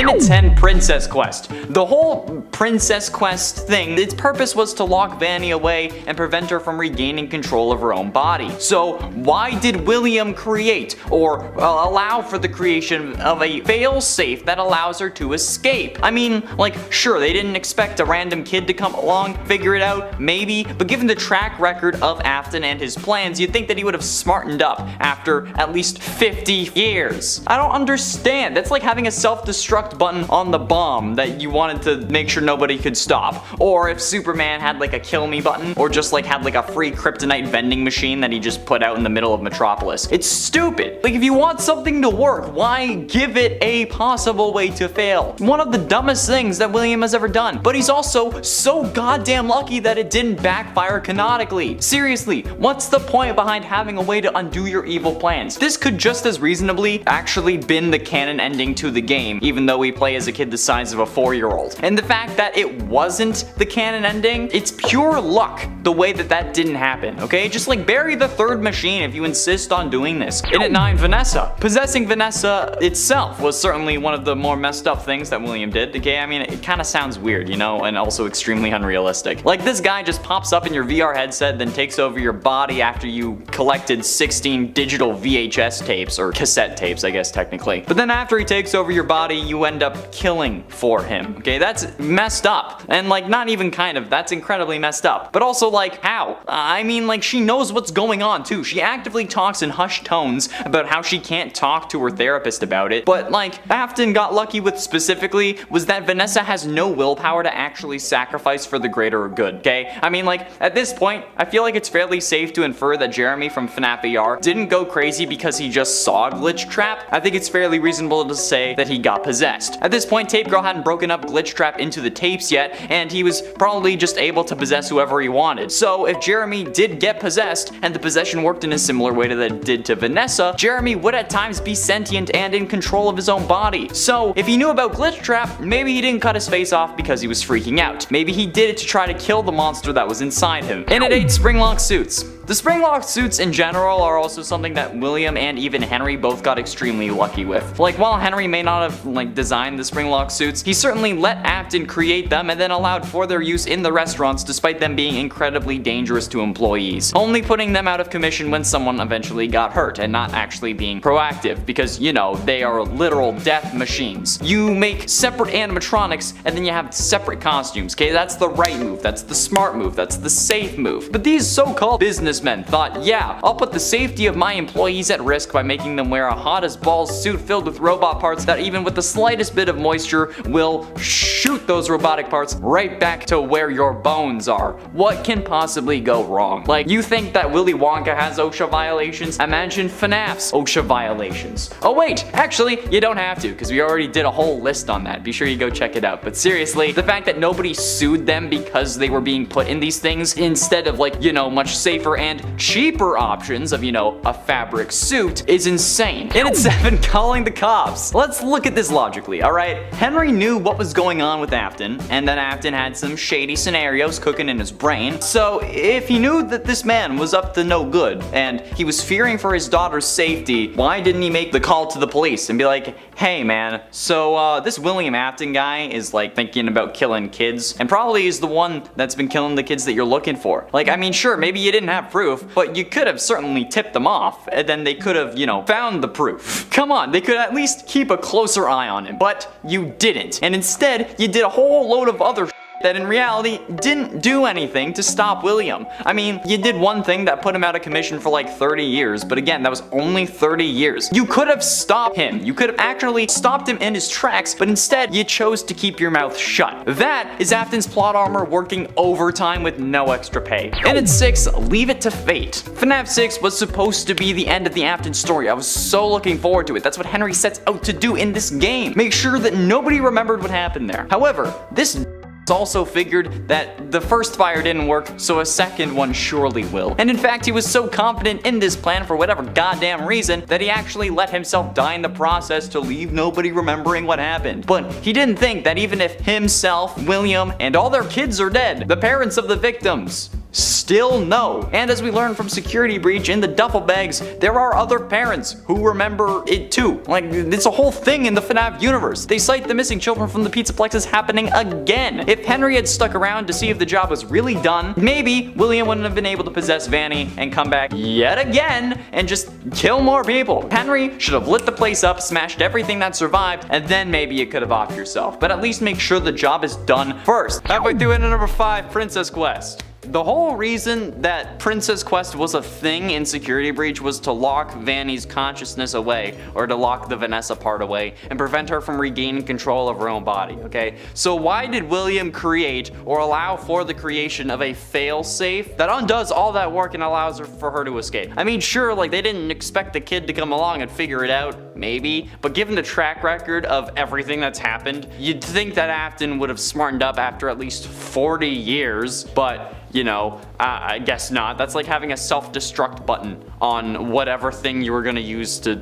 In a 10 Princess Quest. The whole Princess Quest thing, its purpose was to lock Vanny away and prevent her from regaining control of her own body. So why did William create or allow for the creation of a fail-safe that allows her to escape? I mean, like, sure, they didn't expect a random kid to come along, figure it out, maybe, but given the track record of Afton and his plans, you'd think that he would have smartened up after at least 50 years. I don't understand. That's like having a self-destruct button on the bomb that you wanted to make sure nobody could stop. Or if Superman had like a kill me button, or just like had like a free kryptonite vending machine that he just put out in the middle of Metropolis. It's stupid. Like, if you want something to work, why give it a possible way to fail? One of the dumbest things that William has ever done. But he's also so goddamn lucky that it didn't backfire canonically. Seriously, what's the point behind having a way to undo your evil plans? This could just as reasonably actually been the canon ending to the game, even though we play as a kid the size of a 4-year-old. And the fact that it wasn't the canon ending, it's pure luck the way that that didn't happen, okay? Just like bury the third machine if you insist on doing this. And at 9, Vanessa. Possessing Vanessa itself was certainly one of the more messed up things that William did, okay? I mean, it kind of sounds weird, you know, and also extremely unrealistic. Like, this guy just pops up in your VR headset, then takes over your body after you collected 16 digital VHS tapes, or cassette tapes, I guess technically. But then after he takes over your body, you end up killing for him, okay? That's messed up. And like, not even kind of, that's incredibly messed up. But also, like, how? I mean, like, she knows what's going on too. She actively talks in hushed tones about how she can't talk to her therapist about it. But like, Afton got lucky with specifically was that Vanessa has no willpower to actually sacrifice for the greater good, okay? I mean, like, at this point, I feel like it's fairly safe to infer that Jeremy from FNAF AR didn't go crazy because he just saw Glitch Trap. I think it's fairly reasonable to say that he got possessed. At this point, Tape Girl hadn't broken up Glitch Trap into the tapes yet, and he was probably just able to possess whoever he wanted. So if Jeremy did get possessed, and the possession worked in a similar way to that it did to Vanessa, Jeremy would at times be sentient and in control of his own body. So if he knew about Glitch Trap, maybe he didn't cut his face off because he was freaking out. Maybe he did it to try to kill the monster that was inside him. And at 8, Springlock suits. The Springlock suits in general are also something that William and even Henry both got extremely lucky with. Like, while Henry may not have like designed the Springlock suits, he certainly let Afton create them and then allowed for their use in the restaurants despite them being incredibly dangerous to employees, only putting them out of commission when someone eventually got hurt and not actually being proactive because, you know, they are literal death machines. You make separate animatronics and then you have separate costumes, okay? That's the right move, that's the smart move, that's the safe move. But these so-called businessmen thought, yeah, I'll put the safety of my employees at risk by making them wear a hot as balls suit filled with robot parts that even with the slightest bit of moisture will shoot those robotic parts right back to where your bones are. What can possibly go wrong? Like, you think that Willy Wonka has OSHA violations? Imagine FNAF's OSHA violations. Oh wait, actually, you don't have to, because we already did a whole list on that. Be sure you go check it out. But seriously, the fact that nobody sued them because they were being put in these things instead of, like, you know, much safer and cheaper options of, you know, a fabric suit is insane. And at 7, calling the cops. Let's look at this logically, alright? Henry knew what was going on with Afton, and then Afton had some shady scenarios cooking in his brain. So if he knew that this man was up to no good, and he was fearing for his daughter's safety, why didn't he make the call to the police and be like, hey man, so this William Afton guy is like thinking about killing kids, and probably is the one that's been killing the kids that you're looking for. Like, I mean, sure, maybe you didn't have proof, but you could have certainly tipped them off, and then they could have, you know, found the proof. Come on, they could at least keep a closer eye on him, but you didn't. And instead, you did a whole load of other that in reality didn't do anything to stop William. I mean, you did one thing that put him out of commission for like 30 years, but again, that was only 30 years. You could have stopped him. You could have actually stopped him in his tracks, but instead you chose to keep your mouth shut. That is Afton's plot armor working overtime with no extra pay. And at 6, leave it to fate. FNAF 6 was supposed to be the end of the Afton story. I was so looking forward to it. That's what Henry sets out to do in this game. Make sure that nobody remembered what happened there. However, this also figured that the first fire didn't work, so a second one surely will. And in fact, he was so confident in this plan for whatever goddamn reason that he actually let himself die in the process to leave nobody remembering what happened. But he didn't think that even if himself, William, and all their kids are dead, the parents of the victims still no. And as we learned from Security Breach, in the duffel bags, there are other parents who remember it too. Like, it's a whole thing in the FNAF universe. They cite the missing children from the Pizzaplex as happening again. If Henry had stuck around to see if the job was really done, maybe William wouldn't have been able to possess Vanny and come back yet again and just kill more people. Henry should have lit the place up, smashed everything that survived, and then maybe you could have offed yourself. But at least make sure the job is done first. Halfway through into number 5, Princess Quest. The whole reason that Princess Quest was a thing in Security Breach was to lock Vanny's consciousness away, or to lock the Vanessa part away, and prevent her from regaining control of her own body, okay? So why did William create, or allow for the creation of a fail-safe that undoes all that work and allows for her to escape? I mean, sure, like, they didn't expect the kid to come along and figure it out, maybe, but given the track record of everything that's happened, you'd think that Afton would have smartened up after at least 40 years, but you know, I guess not. That's like having a self-destruct button on whatever thing you were gonna use to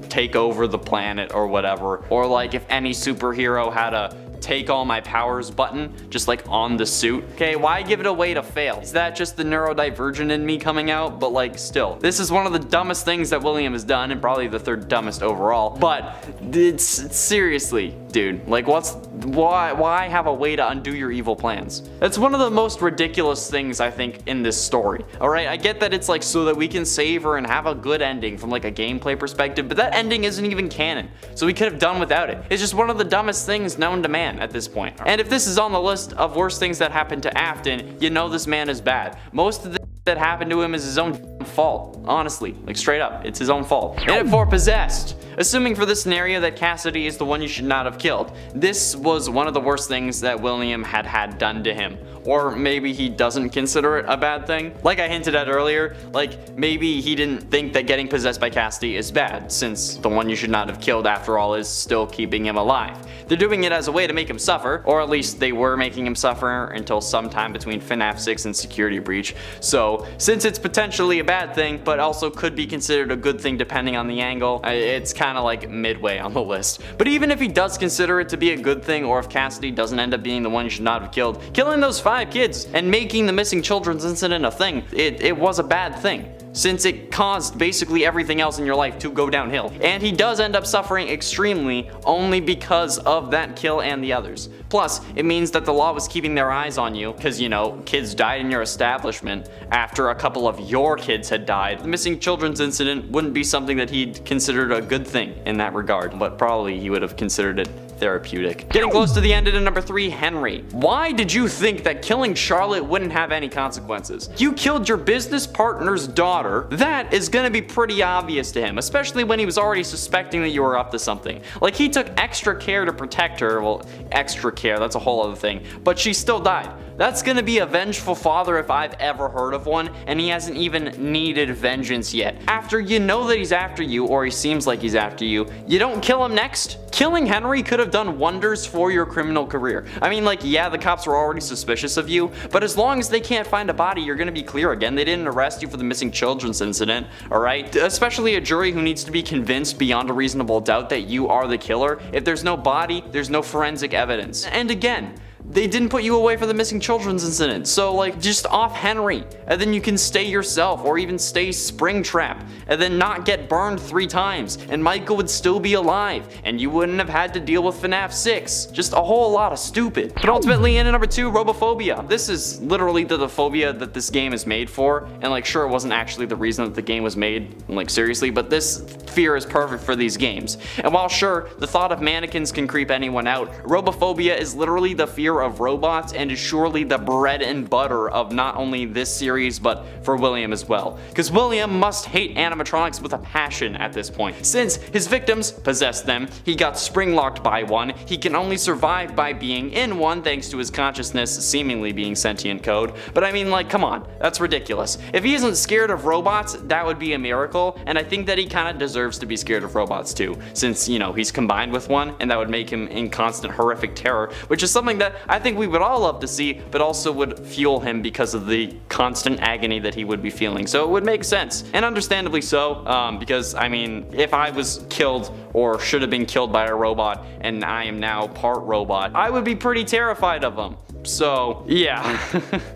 take over the planet or whatever. Or like if any superhero had a take all my powers button just like on the suit. Okay, why give it a way to fail? Is that just the neurodivergent in me coming out? But like still, this is one of the dumbest things that William has done, and probably the third dumbest overall. But it's seriously, dude, like why have a way to undo your evil plans? That's one of the most ridiculous things I think in this story. Alright, I get that it's like so that we can save her and have a good ending from like a gameplay perspective, but that ending isn't even canon, so we could have done without it. It's just one of the dumbest things known to man at this point. And if this is on the list of worst things that happened to Afton, you know this man is bad. Most of the that happened to him is his own fault. Honestly, like straight up, it's his own fault. And for Possessed, assuming for this scenario that Cassidy is the one you should not have killed, this was one of the worst things that William had done to him. Or maybe he doesn't consider it a bad thing. Like I hinted at earlier, like maybe he didn't think that getting possessed by Cassidy is bad, since the one you should not have killed after all is still keeping him alive. They're doing it as a way to make him suffer, or at least they were making him suffer until sometime between FNAF 6 and Security Breach. So since it's potentially a bad thing, but also could be considered a good thing depending on the angle, it's kind of like midway on the list. But even if he does consider it to be a good thing, or if Cassidy doesn't end up being the one you should not have killed, killing those 5 kids and making the missing children's incident a thing, it was a bad thing, since it caused basically everything else in your life to go downhill. And he does end up suffering extremely only because of that kill and the others. Plus, it means that the law was keeping their eyes on you, because you know, kids died in your establishment after a couple of your kids had died. The missing children's incident wouldn't be something that he'd considered a good thing in that regard, but probably he would have considered it therapeutic. Getting close to the end at number 3, Henry. Why did you think that killing Charlotte wouldn't have any consequences? You killed your business partner's daughter. That is gonna be pretty obvious to him, especially when he was already suspecting that you were up to something. Like, he took extra care to protect her. Well, extra care, that's a whole other thing, but she still died. That's gonna be a vengeful father if I've ever heard of one, and he hasn't even needed vengeance yet. After you know that he's after you, or he seems like he's after you, you don't kill him next? Killing Henry could have done wonders for your criminal career. I mean, like, yeah, the cops were already suspicious of you, but as long as they can't find a body, you're gonna be clear again. They didn't arrest you for the missing children's incident, alright? Especially a jury who needs to be convinced beyond a reasonable doubt that you are the killer. If there's no body, there's no forensic evidence. And again, they didn't put you away for the missing children's incident, so like, just off Henry, and then you can stay yourself, or even stay Springtrap, and then not get burned 3 times, and Michael would still be alive, and you wouldn't have had to deal with FNAF 6. Just a whole lot of stupid. But ultimately, in at number 2, Robophobia. This is literally the phobia that this game is made for, and like, sure, it wasn't actually the reason that the game was made, like seriously, but this fear is perfect for these games. And while sure, the thought of mannequins can creep anyone out, Robophobia is literally the fear of robots, and is surely the bread and butter of not only this series but for William as well. Because William must hate animatronics with a passion at this point. Since his victims possessed them, he got spring-locked by one, he can only survive by being in one thanks to his consciousness seemingly being sentient code. But I mean, like, come on, that's ridiculous. If he isn't scared of robots, that would be a miracle, and I think that he kind of deserves to be scared of robots too, since, you know, he's combined with one, and that would make him in constant horrific terror, which is something that I think we would all love to see, but also would fuel him because of the constant agony that he would be feeling. So it would make sense, and understandably so, because I mean, if I was killed or should have been killed by a robot and I am now part robot, I would be pretty terrified of him. So yeah.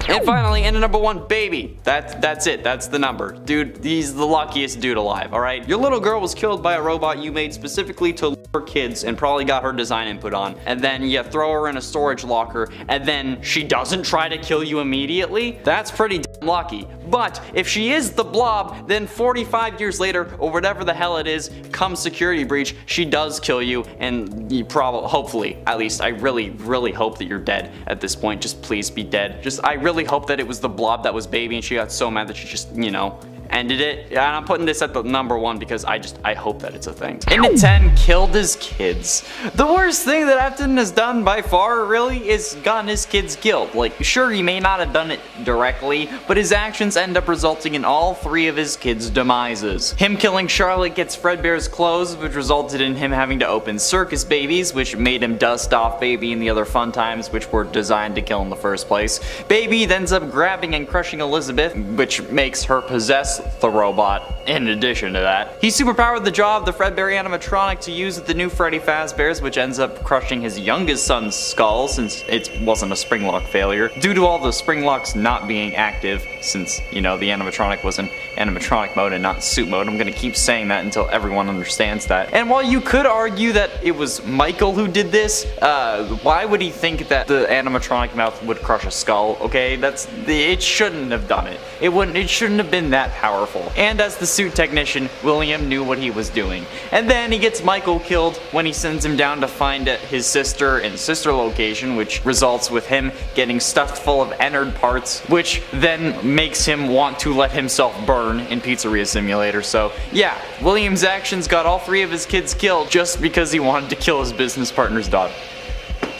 And finally, in number 1, baby. That's it. That's the number. Dude, he's the luckiest dude alive, alright? Your little girl was killed by a robot you made specifically to lure kids and probably got her design input on. And then you throw her in a storage locker and then she doesn't try to kill you immediately? That's pretty damn lucky. But if she is the blob, then 45 years later, or whatever the hell it is, come security breach, she does kill you, and you probably, hopefully, at least I really, really hope that you're dead at this point. Just please be dead. I really hope that it was the blob that was baby and she got so mad that she just, you know, ended it. And I'm putting this at the number 1 because I hope that it's a thing. In at 10, killed his kids. The worst thing that Afton has done by far, really, is gotten his kids killed. Like, sure, he may not have done it directly, but his actions end up resulting in all 3 of his kids' demises. Him killing Charlotte gets Fredbear's clothes, which resulted in him having to open circus babies, which made him dust off Baby and the other fun times, which were designed to kill in the first place. Baby ends up grabbing and crushing Elizabeth, which makes her possess the robot. In addition to that, he superpowered the jaw of the Fredbear animatronic to use with the new Freddy Fazbear's, which ends up crushing his youngest son's skull since it wasn't a spring lock failure, due to all the spring locks not being active, since, you know, the animatronic was in animatronic mode and not suit mode. I'm gonna keep saying that until everyone understands that. And while you could argue that it was Michael who did this, why would he think that the animatronic mouth would crush a skull? Okay, it shouldn't have done it. It shouldn't have been that powerful. And as the suit technician, William knew what he was doing. And then he gets Michael killed when he sends him down to find his sister in sister location, which results with him getting stuffed full of Ennard parts, which then makes him want to let himself burn in Pizzeria Simulator. So yeah, William's actions got all 3 of his kids killed just because he wanted to kill his business partner's daughter.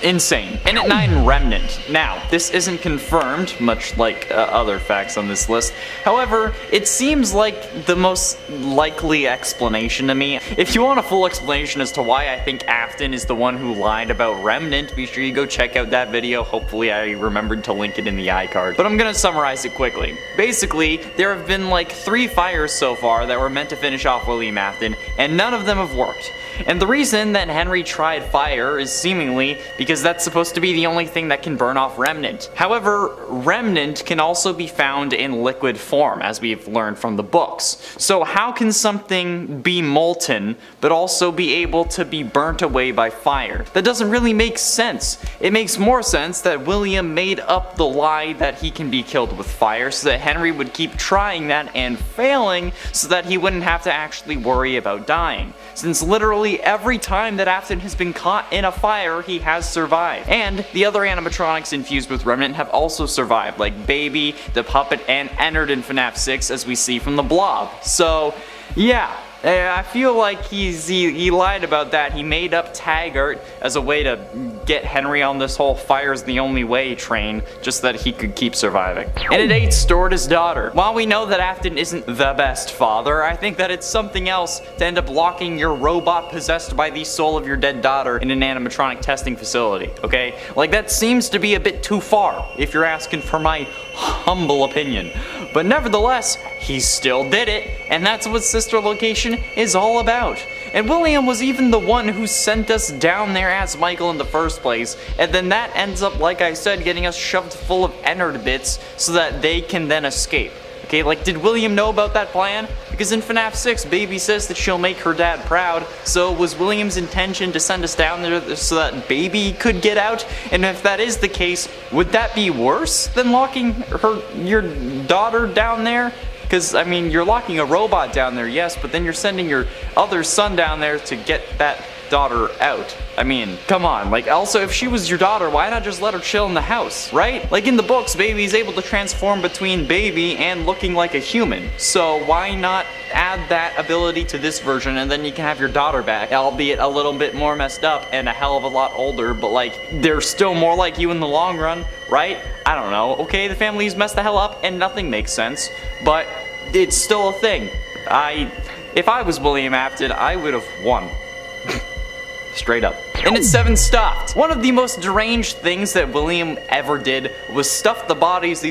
Insane. And at 9, Remnant. Now, this isn't confirmed, much like other facts on this list. However, it seems like the most likely explanation to me. If you want a full explanation as to why I think Afton is the one who lied about Remnant, be sure you go check out that video. Hopefully I remembered to link it in the iCard. But I'm gonna summarize it quickly. Basically, there have been like 3 fires so far that were meant to finish off William Afton, and none of them have worked. And the reason that Henry tried fire is seemingly because that's supposed to be the only thing that can burn off Remnant. However, Remnant can also be found in liquid form, as we've learned from the books. So how can something be molten, but also be able to be burnt away by fire? That doesn't really make sense. It makes more sense that William made up the lie that he can be killed with fire, so that Henry would keep trying that and failing, so that he wouldn't have to actually worry about dying. Since literally every time that Afton has been caught in a fire, he has survived. And the other animatronics infused with Remnant have also survived, like Baby, the puppet, and Ennard in FNAF 6, as we see from the Blob. So, yeah. I feel like he lied about that. He made up tag art as a way to get Henry on this whole fire's the only way train, just that he could keep surviving. And at 8, stored his daughter. While we know that Afton isn't the best father, I think that it's something else to end up locking your robot possessed by the soul of your dead daughter in an animatronic testing facility, okay? Like, that seems to be a bit too far, if you're asking for my humble opinion. But nevertheless, he still did it, and that's what sister location is all about. And William was even the one who sent us down there as Michael in the first place, and then that ends up, like I said, getting us shoved full of Ennard bits so that they can then escape. Okay, like, did William know about that plan? Because in FNAF 6, Baby says that she'll make her dad proud, so was William's intention to send us down there so that Baby could get out? And if that is the case, would that be worse than locking your daughter down there? Because, I mean, you're locking a robot down there, yes, but then you're sending your other son down there to get that daughter out. I mean, come on. Like, also, if she was your daughter, why not just let her chill in the house, right? Like, in the books, Baby's able to transform between Baby and looking like a human. So why not add that ability to this version, and then you can have your daughter back, albeit a little bit more messed up and a hell of a lot older, but like, they're still more like you in the long run, right? I don't know. Okay, the family's messed the hell up and nothing makes sense, but it's still a thing. If I was William Afton, I would have won. Straight up. and it's 7 stuffed. One of the most deranged things that William ever did was stuff the bodies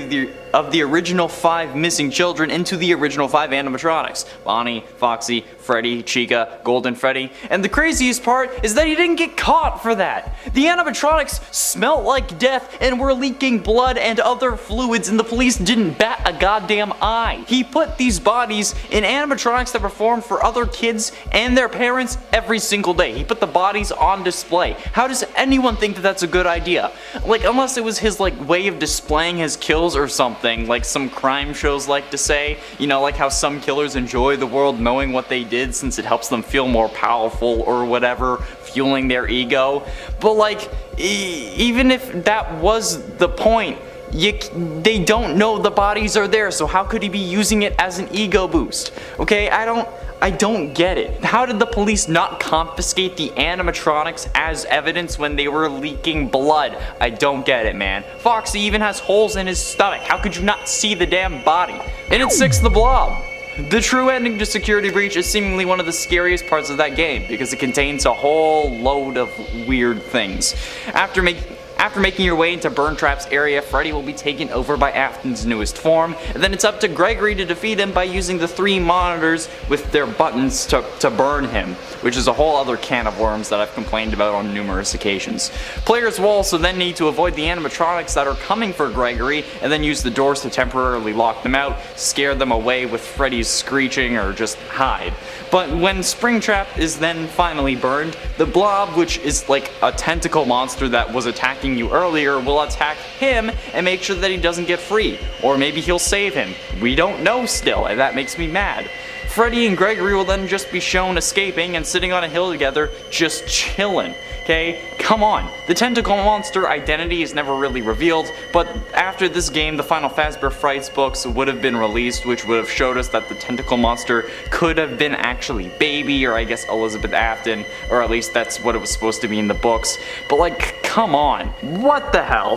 of the original 5 missing children into the original 5 animatronics. Bonnie, Foxy, Freddy, Chica, Golden Freddy. And the craziest part is that he didn't get caught for that. The animatronics smelled like death and were leaking blood and other fluids, and the police didn't bat a goddamn eye. He put these bodies in animatronics that performed for other kids and their parents every single day. He put the bodies on display. How does anyone think that that's a good idea? Like, unless it was his way of displaying his kills or something, like some crime shows like to say, you know, like how some killers enjoy the world knowing what they did since it helps them feel more powerful or whatever, fueling their ego. But like, even if that was the point, they don't know the bodies are there, so how could he be using it as an ego boost? Okay, I don't get it. How did the police not confiscate the animatronics as evidence when they were leaking blood? I don't get it, man. Foxy even has holes in his stomach. How could you not see the damn body? And at 6, the Blob. The true ending to Security Breach is seemingly one of the scariest parts of that game because it contains a whole load of weird things. After making your way into Burn Trap's area, Freddy will be taken over by Afton's newest form, and then it's up to Gregory to defeat him by using the 3 monitors with their buttons to burn him, which is a whole other can of worms that I've complained about on numerous occasions. Players will also then need to avoid the animatronics that are coming for Gregory, and then use the doors to temporarily lock them out, scare them away with Freddy's screeching, or just hide. But when Springtrap is then finally burned, the Blob, which is like a tentacle monster that was attacking you earlier, will attack him and make sure that he doesn't get free. Or maybe he'll save him. We don't know still, and that makes me mad. Freddy and Gregory will then just be shown escaping and sitting on a hill together, just chilling. Okay? Come on. The tentacle monster identity is never really revealed, but after this game, the Final Fazbear Frights books would have been released, which would have showed us that the tentacle monster could have been actually Baby, or I guess Elizabeth Afton, or at least that's what it was supposed to be in the books. But like, come on. What the hell?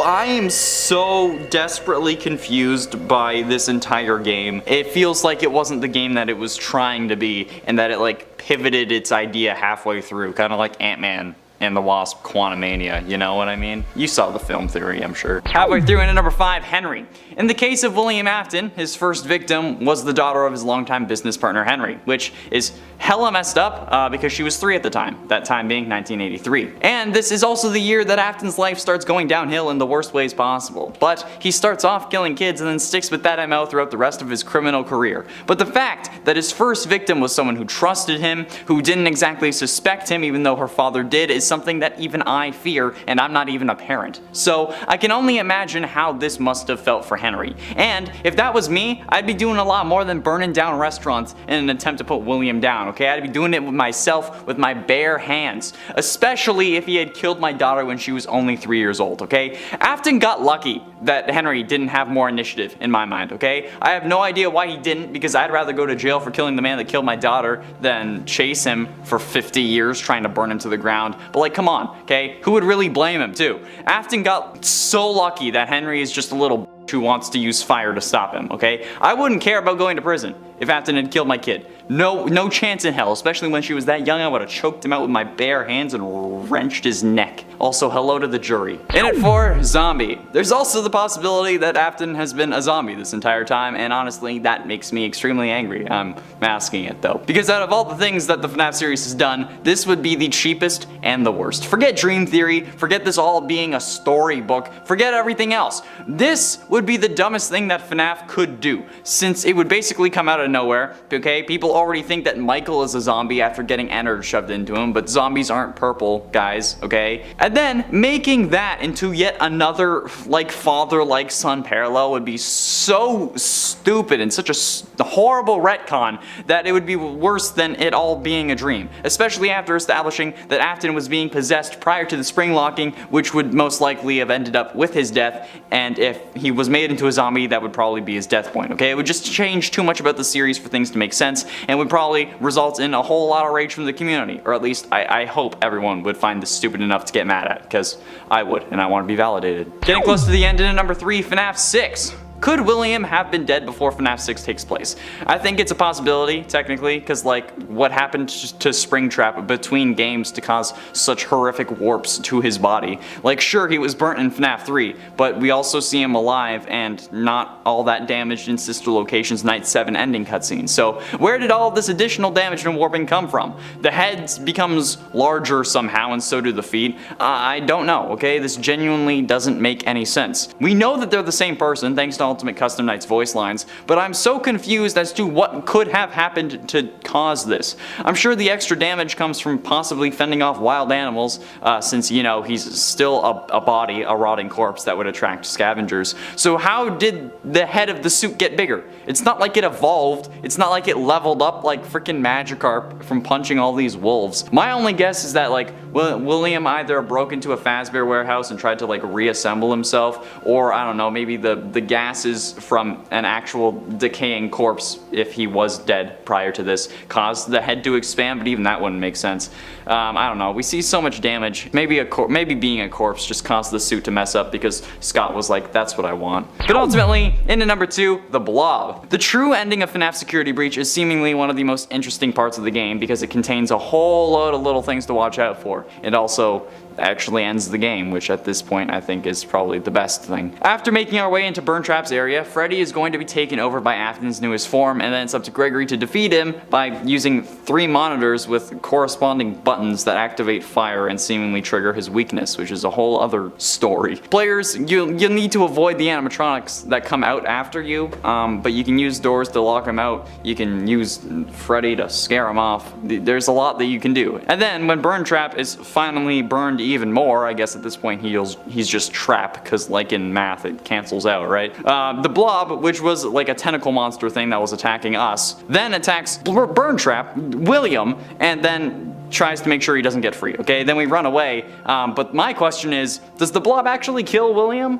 I am so desperately confused by this entire game. It feels like it wasn't the game that it was trying to be, and that it like pivoted its idea halfway through, kind of like Ant-Man and the Wasp Quantumania, you know what I mean? You saw the film theory, I'm sure. Halfway through into number 5, Henry. In the case of William Afton, his first victim was the daughter of his longtime business partner Henry, which is hella messed up because she was 3 at the time, that time being 1983. And this is also the year that Afton's life starts going downhill in the worst ways possible. But he starts off killing kids and then sticks with that MO throughout the rest of his criminal career. But the fact that his first victim was someone who trusted him, who didn't exactly suspect him even though her father did, is something that even I fear, and I'm not even a parent. So I can only imagine how this must have felt for Henry. And if that was me, I'd be doing a lot more than burning down restaurants in an attempt to put William down, okay? I'd be doing it with myself with my bare hands, especially if he had killed my daughter when she was only 3 years old, okay? Afton got lucky that Henry didn't have more initiative in my mind, okay? I have no idea why he didn't, because I'd rather go to jail for killing the man that killed my daughter than chase him for 50 years trying to burn him to the ground. But like, come on, okay? Who would really blame him too? Afton got so lucky that Henry is just a little who wants to use fire to stop him, okay? I wouldn't care about going to prison if Afton had killed my kid. No chance in hell, especially when she was that young. I would have choked him out with my bare hands and wrenched his neck. Also, hello to the jury. In it for zombie. There's also the possibility that Afton has been a zombie this entire time, and honestly, that makes me extremely angry. I'm masking it though. Because out of all the things that the FNAF series has done, this would be the cheapest and the worst. Forget Dream Theory, forget this all being a storybook, forget everything else. This would be the dumbest thing that FNAF could do, since it would basically come out of nowhere, okay? People already think that Michael is a zombie after getting innards shoved into him, but zombies aren't purple, guys, okay? And then making that into yet another like father-like son parallel would be so stupid and such a horrible retcon that it would be worse than it all being a dream, especially after establishing that Afton was being possessed prior to the spring locking, which would most likely have ended up with his death, and if he was made into a zombie, that would probably be his death point, okay? It would just change too much about the series for things to make sense, and would probably result in a whole lot of rage from the community, or at least I hope everyone would find this stupid enough to get mad at, because I would, and I want to be validated. Getting close to the end, in at number 3, FNAF 6. could William have been dead before FNAF 6 takes place? I think it's a possibility, technically, because like, what happened to Springtrap between games to cause such horrific warps to his body? Like, sure, he was burnt in FNAF 3, but we also see him alive and not all that damaged in Sister Location's Night 7 ending cutscene. So where did all of this additional damage and warping come from? The head becomes larger somehow and so do the feet. I don't know, okay? This genuinely doesn't make any sense. We know that they're the same person thanks to Ultimate Custom Night's voice lines, but I'm so confused as to what could have happened to cause this. I'm sure the extra damage comes from possibly fending off wild animals, since, you know, he's still a body, a rotting corpse that would attract scavengers. So how did the head of the suit get bigger? It's not like it evolved, it's not like it leveled up like freaking Magikarp from punching all these wolves. My only guess is that like William either broke into a Fazbear warehouse and tried to like reassemble himself, or I don't know, maybe the gases from an actual decaying corpse, if he was dead prior to this, caused the head to expand, but even that wouldn't make sense. I don't know, we see so much damage. Maybe being a corpse just caused the suit to mess up because Scott was like, that's what I want. But ultimately, into number 2, the Blob. The true ending of FNAF Security Breach is seemingly one of the most interesting parts of the game because it contains a whole load of little things to watch out for. It also actually ends the game, which at this point I think is probably the best thing. After making our way into Burntrap's area, Freddy is going to be taken over by Afton's newest form, and then it's up to Gregory to defeat him by using 3 monitors with corresponding buttons that activate fire and seemingly trigger his weakness, which is a whole other story. Players, you'll need to avoid the animatronics that come out after you, but you can use doors to lock them out, you can use Freddy to scare him off. There's a lot that you can do. And then when Burntrap is finally burned even more, I guess at this point he's just Trap, because like in math it cancels out, right? The Blob, which was like a tentacle monster thing that was attacking us, then attacks Burntrap, William, and then tries to make sure he doesn't get free, okay? Then we run away, but my question is, does the Blob actually kill William?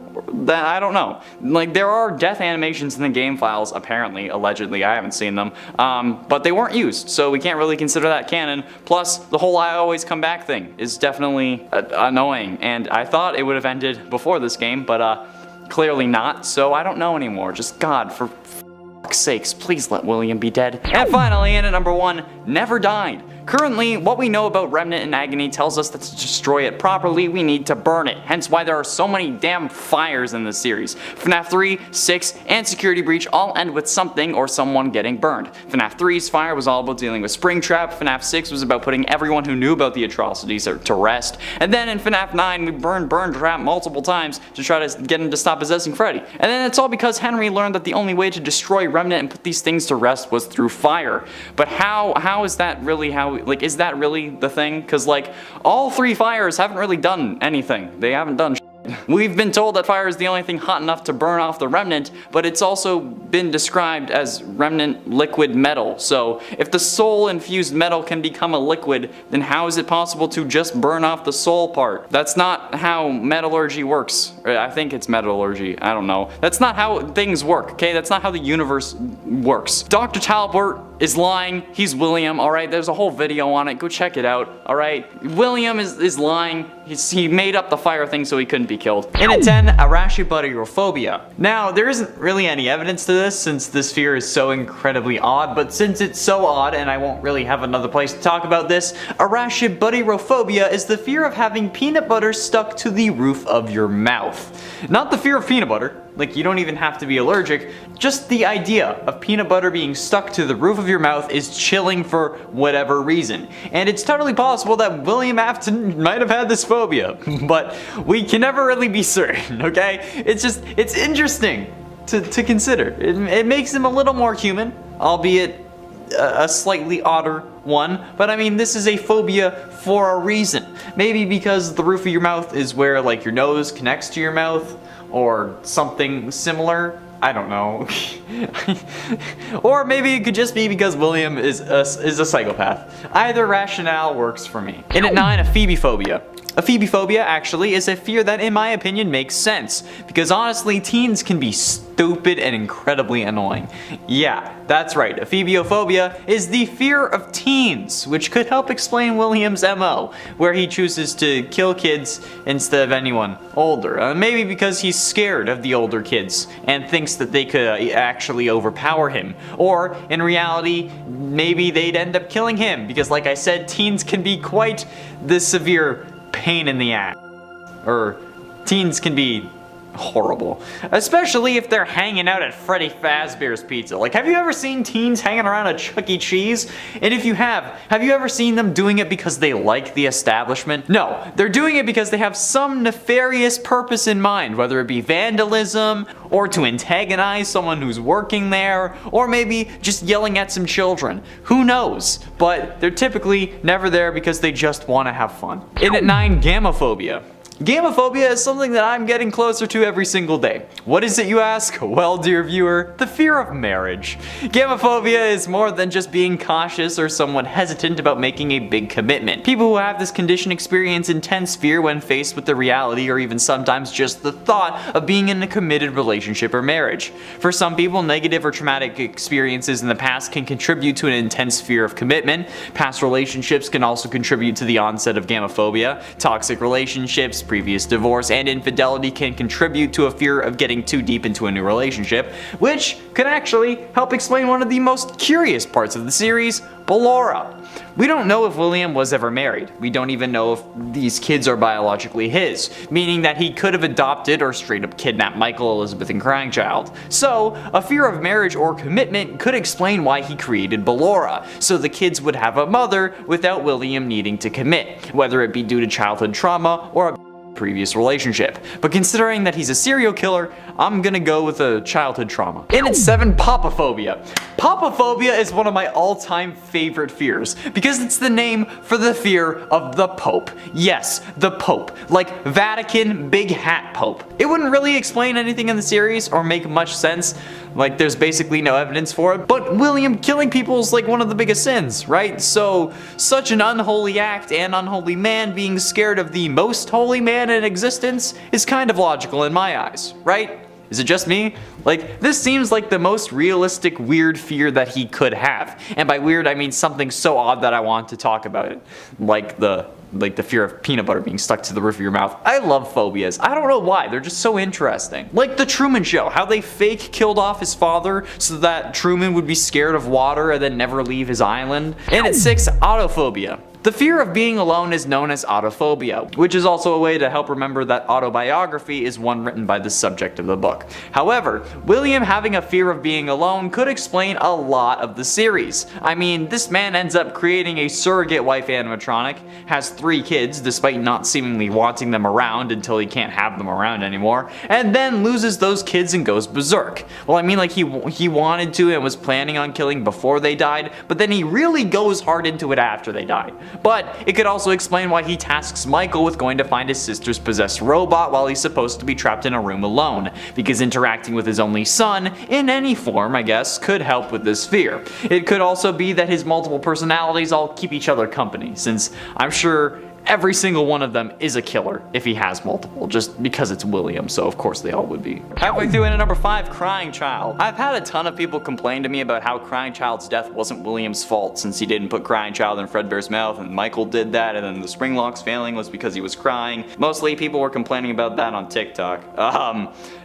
I don't know. Like, there are death animations in the game files, apparently, allegedly, I haven't seen them, but they weren't used, so we can't really consider that canon. Plus, the whole I always come back thing is definitely annoying, and I thought it would have ended before this game, but clearly not, so I don't know anymore. Just God, for fuck's sakes, please let William be dead. And finally, in at number 1, Never Died. Currently, what we know about Remnant and Agony tells us that to destroy it properly, we need to burn it, hence why there are so many damn fires in this series. FNAF 3, 6, and Security Breach all end with something or someone getting burned. FNAF 3's fire was all about dealing with Springtrap, FNAF 6 was about putting everyone who knew about the atrocities to rest, and then in FNAF 9 we burned Burntrap multiple times to try to get him to stop possessing Freddy. And then it's all because Henry learned that the only way to destroy Remnant and put these things to rest was through fire. But how is that really like, is that really the thing? Because like, all 3 fires haven't really done anything. They haven't done shit. We've been told that fire is the only thing hot enough to burn off the Remnant, but it's also been described as Remnant liquid metal. So if the soul infused metal can become a liquid, then how is it possible to just burn off the soul part? That's not how metallurgy works. I think it's metallurgy, I don't know. That's not how things work, okay? That's not how the universe works. Dr. Talbot is lying, he's William, alright? There's a whole video on it, go check it out, alright? William is lying, he made up the fire thing so he couldn't be killed. In at 10, arachibutterophobia. Now, there isn't really any evidence to this since this fear is so incredibly odd, but since it's so odd and I won't really have another place to talk about this, arachibutterophobia is the fear of having peanut butter stuck to the roof of your mouth. Not the fear of peanut butter, like you don't even have to be allergic, just the idea of peanut butter being stuck to the roof of your mouth is chilling for whatever reason. And it's totally possible that William Afton might have had this phobia, but we can never really be certain, okay? It's interesting to consider. It makes him a little more human, albeit a slightly odder one, but I mean, this is a phobia for a reason. Maybe because the roof of your mouth is where like your nose connects to your mouth, or something similar. I don't know. Or maybe it could just be because William is a psychopath. Either rationale works for me. In at 9, a phoebephobia. Ephebiphobia actually is a fear that in my opinion makes sense, because honestly teens can be stupid and incredibly annoying. Yeah, that's right, ephebiophobia is the fear of teens, which could help explain William's MO, where he chooses to kill kids instead of anyone older. Maybe because he's scared of the older kids and thinks that they could actually overpower him. Or, in reality, maybe they'd end up killing him, because like I said, teens can be quite the severe pain in the ass. Or teens can be horrible. Especially if they're hanging out at Freddy Fazbear's Pizza. Like, have you ever seen teens hanging around at Chuck E. Cheese? And if you have you ever seen them doing it because they like the establishment? No, they're doing it because they have some nefarious purpose in mind, whether it be vandalism, or to antagonize someone who's working there, or maybe just yelling at some children. Who knows? But they're typically never there because they just want to have fun. In at 9, gamophobia. Gamophobia is something that I'm getting closer to every single day. What is it, you ask? Well, dear viewer, the fear of marriage. Gamophobia is more than just being cautious or somewhat hesitant about making a big commitment. People who have this condition experience intense fear when faced with the reality or even sometimes just the thought of being in a committed relationship or marriage. For some people, negative or traumatic experiences in the past can contribute to an intense fear of commitment. Past relationships can also contribute to the onset of gamophobia. Toxic relationships, previous divorce, and infidelity can contribute to a fear of getting too deep into a new relationship, which could actually help explain one of the most curious parts of the series, Ballora. We don't know if William was ever married. We don't even know if these kids are biologically his, meaning that he could have adopted or straight up kidnapped Michael, Elizabeth, and Crying Child. So, a fear of marriage or commitment could explain why he created Ballora, so the kids would have a mother without William needing to commit, whether it be due to childhood trauma or a previous relationship. But considering that he's a serial killer, I'm gonna go with a childhood trauma. In at 7, papaphobia. Papaphobia is one of my all-time favorite fears because it's the name for the fear of the Pope. Yes, the Pope. Like Vatican Big Hat Pope. It wouldn't really explain anything in the series or make much sense. Like, there's basically no evidence for it, but William killing people is like one of the biggest sins, right? So, such an unholy act and unholy man being scared of the most holy man in existence is kind of logical in my eyes, right? Is it just me? Like, this seems like the most realistic weird fear that he could have. And by weird, I mean something so odd that I want to talk about it. Like the fear of peanut butter being stuck to the roof of your mouth. I love phobias. I don't know why, they're just so interesting. Like the Truman Show, how they fake killed off his father so that Truman would be scared of water and then never leave his island. And at 6, autophobia. The fear of being alone is known as autophobia, which is also a way to help remember that autobiography is one written by the subject of the book. However, William having a fear of being alone could explain a lot of the series. I mean, this man ends up creating a surrogate wife animatronic, has 3 kids despite not seemingly wanting them around until he can't have them around anymore, and then loses those kids and goes berserk. Well, I mean, like he wanted to and was planning on killing before they died, but then he really goes hard into it after they died. But it could also explain why he tasks Michael with going to find his sister's possessed robot while he's supposed to be trapped in a room alone, because interacting with his only son, in any form I guess, could help with this fear. It could also be that his multiple personalities all keep each other company, since I'm sure every single one of them is a killer if he has multiple, just because it's William, so of course they all would be. Halfway through in at number 5, Crying Child. I've had a ton of people complain to me about how Crying Child's death wasn't William's fault since he didn't put Crying Child in Fredbear's mouth and Michael did that, and then the spring locks failing was because he was crying. Mostly people were complaining about that on TikTok.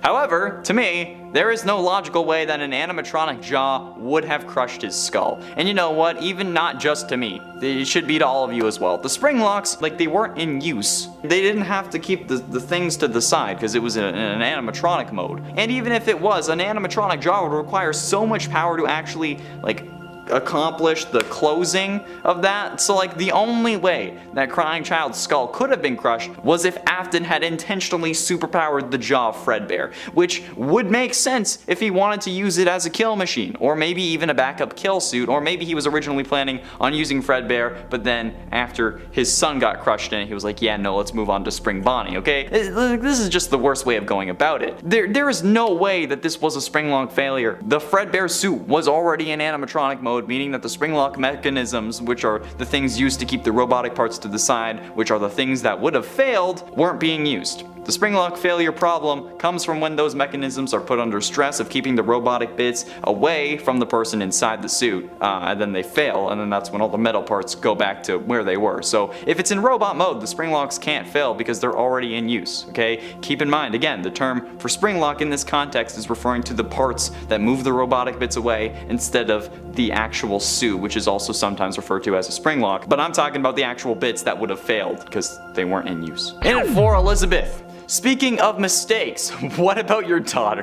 However, to me, there is no logical way that an animatronic jaw would have crushed his skull. And you know what? Even not just to me. It should be to all of you as well. The spring locks, like, they weren't in use. They didn't have to keep the things to the side because it was in an animatronic mode. And even if it was, an animatronic jaw would require so much power to actually, like, accomplish the closing of that. So like the only way that Crying Child's skull could have been crushed was if Afton had intentionally superpowered the jaw of Fredbear, which would make sense if he wanted to use it as a kill machine, or maybe even a backup kill suit, or maybe he was originally planning on using Fredbear, but then after his son got crushed in it, he was like, yeah, no, let's move on to Spring Bonnie, okay? This is just the worst way of going about it. There is no way that this was a spring lock failure. The Fredbear suit was already in animatronic mode mode, meaning that the spring lock mechanisms, which are the things used to keep the robotic parts to the side, which are the things that would have failed, weren't being used. The spring lock failure problem comes from when those mechanisms are put under stress of keeping the robotic bits away from the person inside the suit, and then they fail, and then that's when all the metal parts go back to where they were. So if it's in robot mode, the spring locks can't fail because they're already in use, okay? Keep in mind, again, the term for spring lock in this context is referring to the parts that move the robotic bits away instead of the actual suit, which is also sometimes referred to as a spring lock, but I'm talking about the actual bits that would have failed because they weren't in use. In it for Elizabeth. Speaking of mistakes, what about your daughter?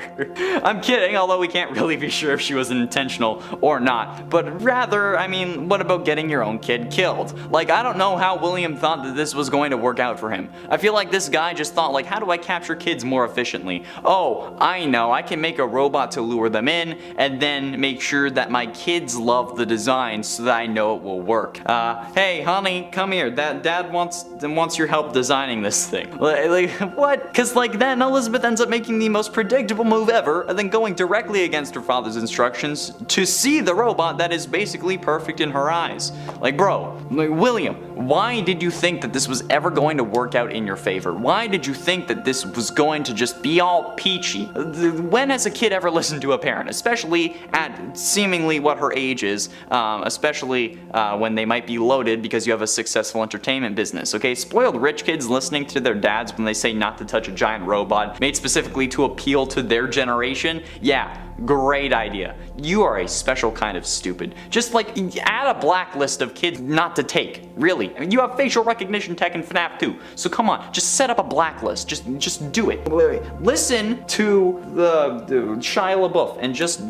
I'm kidding, although we can't really be sure if she was intentional or not. But rather, I mean, what about getting your own kid killed? Like, I don't know how William thought that this was going to work out for him. I feel like this guy just thought, like, how do I capture kids more efficiently? Oh, I know, I can make a robot to lure them in, and then make sure that my kids love the design so that I know it will work. Hey, honey, come here. Dad wants your help designing this thing. Like, what? Because like then Elizabeth ends up making the most predictable move ever and then going directly against her father's instructions to see the robot that is basically perfect in her eyes. Like bro, like, William, why did you think that this was ever going to work out in your favor? Why did you think that this was going to just be all peachy? When has a kid ever listened to a parent? Especially at seemingly what her age is, especially when they might be loaded because you have a successful entertainment business, okay? Spoiled rich kids listening to their dads when they say not to touch a giant robot made specifically to appeal to their generation? Yeah, great idea. You are a special kind of stupid. Just like add a blacklist of kids not to take. Really. I mean, you have facial recognition tech in FNAF 2. So come on, just set up a blacklist. Just do it. Wait. Listen to the Shia LaBeouf and just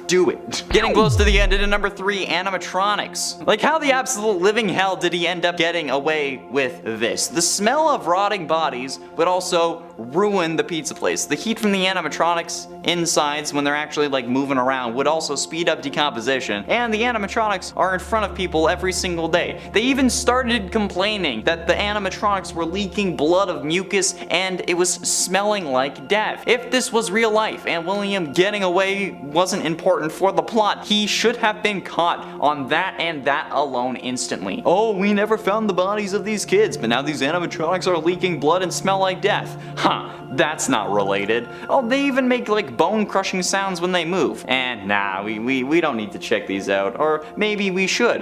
do it. Getting close to the end, in number 3, animatronics. Like how the absolute living hell did he end up getting away with this? The smell of rotting bodies would also ruin the pizza place. The heat from the animatronics insides when they're actually like moving around would also speed up decomposition, and the animatronics are in front of people every single day. They even started complaining that the animatronics were leaking blood of mucus and it was smelling like death. If this was real life and William getting away wasn't important for the plot, he should have been caught on that and that alone instantly. Oh, we never found the bodies of these kids, but now these animatronics are leaking blood and smell like death. Huh, that's not related. Oh, they even make like bone crushing sounds when they move. And nah, we don't need to check these out. Or maybe we should.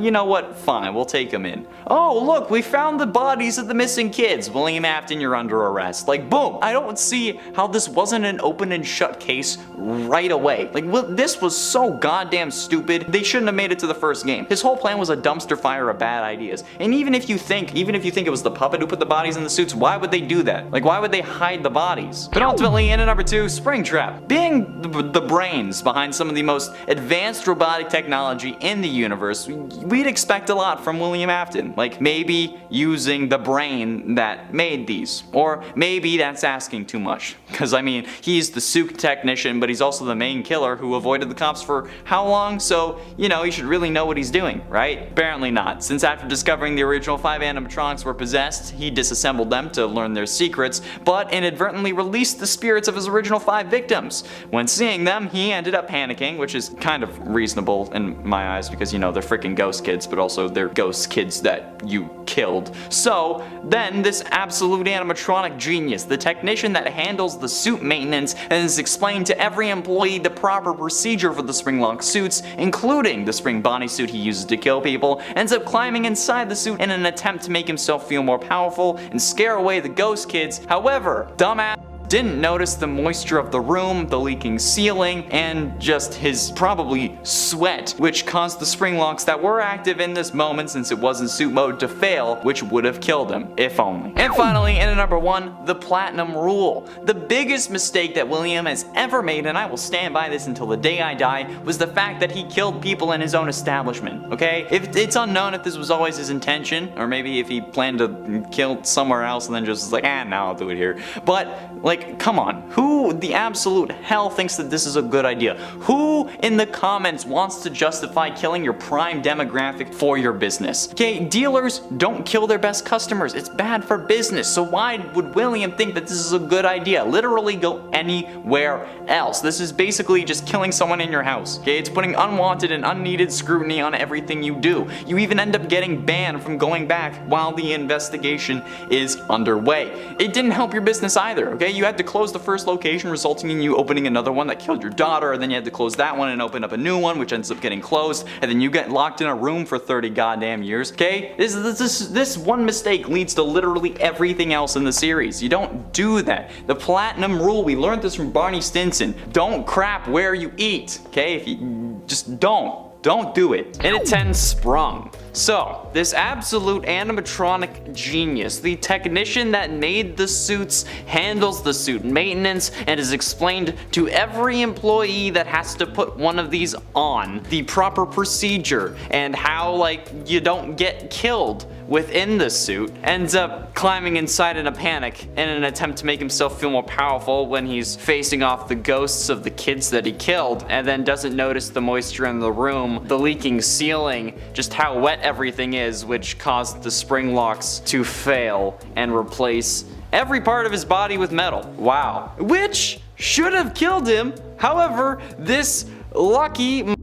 You know what? Fine, we'll take them in. Oh, look, we found the bodies of the missing kids. William Afton, you're under arrest. Like, boom. I don't see how this wasn't an open and shut case right away. Like, this was so goddamn stupid. They shouldn't have made it to the first game. His whole plan was a dumpster fire of bad ideas. And even if you think it was the puppet who put the bodies in the suits, why would they do that? Like, why would they hide the bodies? But ultimately, in at number 2, Springtrap. Being the brains behind some of the most advanced robotic technology in the universe, we'd expect a lot from William Afton. Like, maybe using the brain that made these. Or maybe that's asking too much. Because, I mean, he's the suit technician, but he's also the main killer who avoided the cops for how long? So, you know, he should really know what he's doing, right? Apparently not, since after discovering the original 5 animatronics were possessed, he disassembled them to learn their secrets, but inadvertently released the spirits of his original 5 victims. When seeing them, he ended up panicking, which is kind of reasonable in my eyes because, you know, they're freaking ghost kids, but also they're ghost kids that you killed. So then this absolute animatronic genius, the technician that handles the suit maintenance and has explained to every employee the proper procedure for the spring-lock suits, including the spring bodysuit he uses to kill people, ends up climbing inside the suit in an attempt to make himself feel more powerful and scare away the ghost kids. However, dumbass didn't notice the moisture of the room, the leaking ceiling, and just his probably sweat, which caused the spring locks that were active in this moment since it was in suit mode to fail, which would have killed him, if only. And finally, in at number 1, the Platinum Rule. The biggest mistake that William has ever made, and I will stand by this until the day I die, was the fact that he killed people in his own establishment, okay? It's unknown if this was always his intention, or maybe if he planned to kill somewhere else and then just was like, now I'll do it here. But, like, Like, come on, who the absolute hell thinks that this is a good idea? Who in the comments wants to justify killing your prime demographic for your business? Okay, dealers don't kill their best customers. It's bad for business. So why would William think that this is a good idea? Literally go anywhere else. This is basically just killing someone in your house. Okay, it's putting unwanted and unneeded scrutiny on everything you do. You even end up getting banned from going back while the investigation is underway. It didn't help your business either, okay? You had to close the first location, resulting in you opening another one that killed your daughter, and then you had to close that one and open up a new one, which ends up getting closed, and then you get locked in a room for 30 goddamn years, okay? This one mistake leads to literally everything else in the series. You don't do that. The platinum rule, we learned this from Barney Stinson. Don't crap where you eat, okay? If you just don't do it. In at 10, Sprung. So, this absolute animatronic genius, the technician that made the suits, handles the suit maintenance, and is explained to every employee that has to put one of these on the proper procedure and how, like, you don't get killed within the suit, ends up climbing inside in a panic in an attempt to make himself feel more powerful when he's facing off the ghosts of the kids that he killed, and then doesn't notice the moisture in the room, the leaking ceiling, just how wet everything is, which caused the spring locks to fail and replace every part of his body with metal. Wow. Which should have killed him. However, this lucky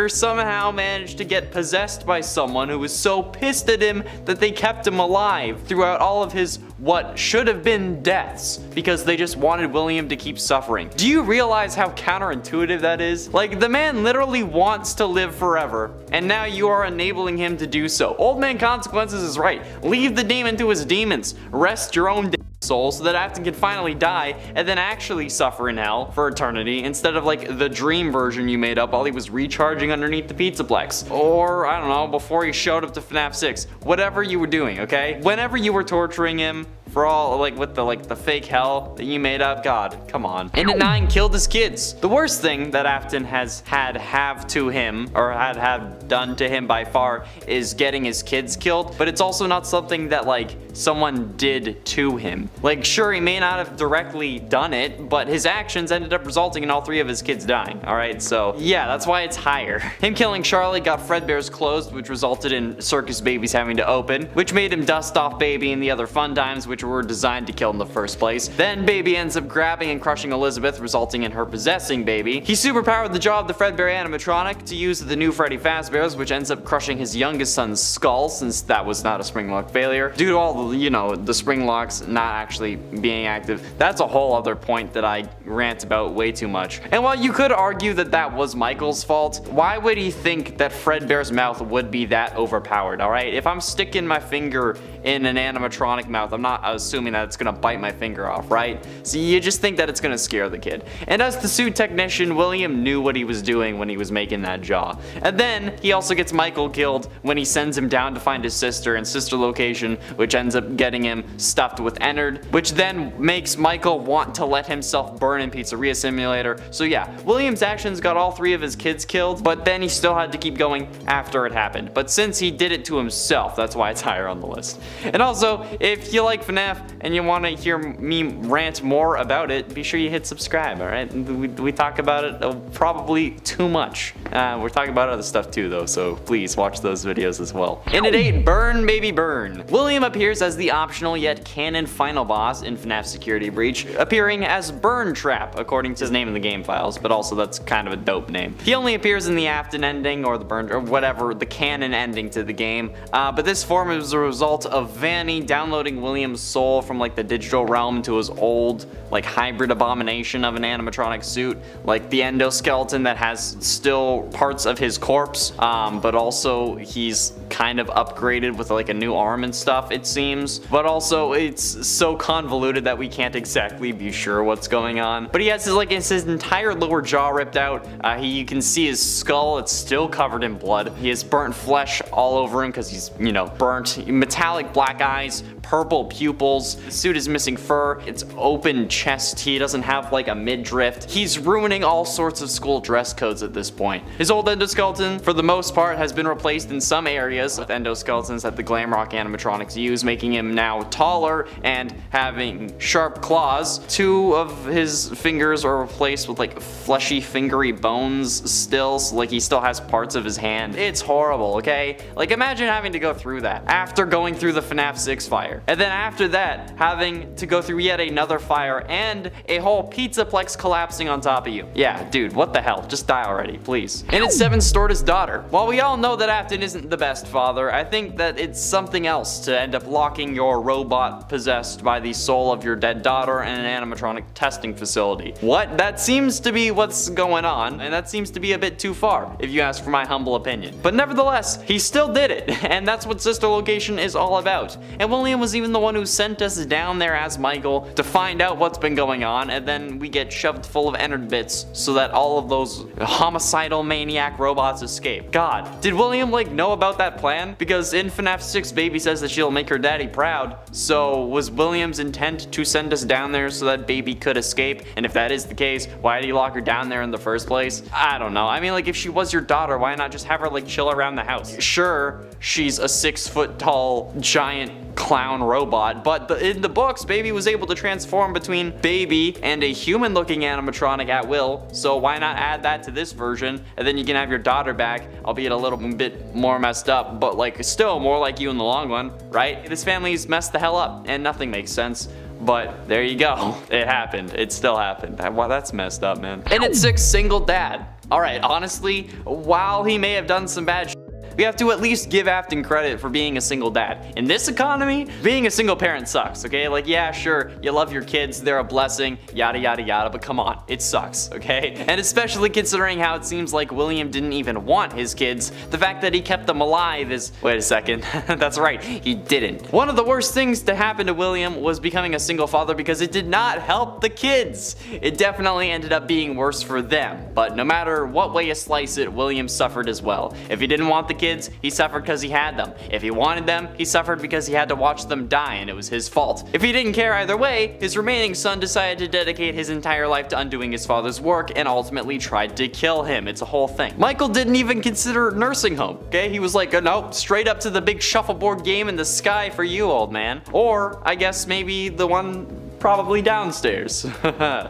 somehow managed to get possessed by someone who was so pissed at him that they kept him alive throughout all of his what should have been deaths because they just wanted William to keep suffering. Do you realize how counterintuitive that is? Like, the man literally wants to live forever, and now you are enabling him to do so. Old Man Consequences is right. Leave the demon to his demons. Rest your own soul so that Afton can finally die and then actually suffer in hell for eternity instead of like the dream version you made up while he was recharging underneath the Pizzaplex. Or, I don't know, before he showed up to FNAF 6. Whatever you were doing, okay? Whenever you were torturing him, for all, like, with the fake hell that you made up, God, come on. And at 9, killed his kids. The worst thing that Afton has have to him, or had done to him by far, is getting his kids killed, but it's also not something that, like, someone did to him. Like, sure, he may not have directly done it, but his actions ended up resulting in all 3 of his kids dying, alright? So, yeah, that's why it's higher. Him killing Charlie got Fredbear's closed, which resulted in Circus Babies having to open, which made him dust off Baby and the other Fun Dimes, which were designed to kill in the first place. Then Baby ends up grabbing and crushing Elizabeth, resulting in her possessing Baby. He superpowered the jaw of the Fredbear animatronic to use the new Freddy Fazbear's, which ends up crushing his youngest son's skull, since that was not a spring lock failure, due to all the, you know, the spring locks not actually being active. That's a whole other point that I rant about way too much. And while you could argue that that was Michael's fault, why would he think that Fredbear's mouth would be that overpowered, alright? If I'm sticking my finger in an animatronic mouth, I'm not assuming that it's gonna bite my finger off, right? So you just think that it's gonna scare the kid. And as the suit technician, William knew what he was doing when he was making that jaw. And then he also gets Michael killed when he sends him down to find his sister in sister location, which ends up getting him stuffed with Ennard, which then makes Michael want to let himself burn in Pizzeria Simulator. So yeah, William's actions got all 3 of his kids killed, but then he still had to keep going after it happened. But since he did it to himself, that's why it's higher on the list. And also, if you like FNAF and you want to hear me rant more about it, be sure you hit subscribe, alright? We talk about it probably too much. We're talking about other stuff too though, so please watch those videos as well. And at 8, Burn Baby Burn. William appears as the optional yet canon final boss in FNAF Security Breach, appearing as Burn Trap, according to his name in the game files, but also that's kind of a dope name. He only appears in the Afton ending, or the Burn, or whatever, the canon ending to the game, but this form is a result of Vanny downloading William's soul from like the digital realm to his old like hybrid abomination of an animatronic suit, like the endoskeleton that has still parts of his corpse, but also he's kind of upgraded with like a new arm and stuff, it seems. But also it's so convoluted that we can't exactly be sure what's going on. But he has his entire lower jaw ripped out. You can see his skull, it's still covered in blood. He has burnt flesh all over him because he's, you know, burnt. Metallic black eyes, purple pupils. pupils. The suit is missing fur. It's open chest. He doesn't have like a midriff. He's ruining all sorts of school dress codes at this point. His old endoskeleton, for the most part, has been replaced in some areas with endoskeletons that the glam rock animatronics use, making him now taller and having sharp claws. 2 of his fingers are replaced with like fleshy, fingery bones still, so like he still has parts of his hand. It's horrible, okay? Like imagine having to go through that after going through the FNAF 6 fire. And then after that, having to go through yet another fire and a whole pizzaplex collapsing on top of you. Yeah, dude, what the hell? Just die already, please. And it's 7 stored his daughter. While we all know that Afton isn't the best father, I think that it's something else to end up locking your robot possessed by the soul of your dead daughter in an animatronic testing facility. What? That seems to be what's going on, and that seems to be a bit too far, if you ask for my humble opinion. But nevertheless, he still did it, and that's what Sister Location is all about. And William was even the one who sent us down there as Michael to find out what's been going on, and then we get shoved full of Ennard bits so that all of those homicidal maniac robots escape. God, did William like know about that plan? Because in FNAF 6, Baby says that she'll make her daddy proud. So was William's intent to send us down there so that Baby could escape? And if that is the case, why did he lock her down there in the first place? I don't know. I mean, like if she was your daughter, why not just have her like chill around the house? Sure, she's a 6-foot tall giant clown robot, but in the books, Baby was able to transform between Baby and a human-looking animatronic at will, so why not add that to this version, and then you can have your daughter back, albeit a little bit more messed up, but like still more like you in the long run, right? This family's messed the hell up, and nothing makes sense. But there you go. It happened. It still happened. Wow, that's messed up, man. And at 6, single dad. Alright, honestly, while he may have done some bad shit, we have to at least give Afton credit for being a single dad. In this economy, being a single parent sucks, okay? Like, yeah, sure, you love your kids, they're a blessing, yada yada yada, but come on, it sucks, okay? And especially considering how it seems like William didn't even want his kids, the fact that he kept them alive is... Wait a second, that's right, he didn't. One of the worst things to happen to William was becoming a single father because it did not help the kids. It definitely ended up being worse for them, but no matter what way you slice it, William suffered as well. If he didn't want the kids, he suffered because he had them. If he wanted them, he suffered because he had to watch them die and it was his fault. If he didn't care either way, his remaining son decided to dedicate his entire life to undoing his father's work and ultimately tried to kill him. It's a whole thing. Michael didn't even consider nursing home, okay? He was like, nope, straight up to the big shuffleboard game in the sky for you, old man. Or, I guess maybe the one probably downstairs.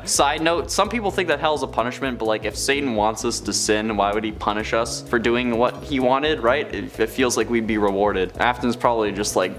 Side note, some people think that hell's a punishment, but like if Satan wants us to sin, why would he punish us for doing what he wanted, right? It feels like we'd be rewarded. Afton's probably just like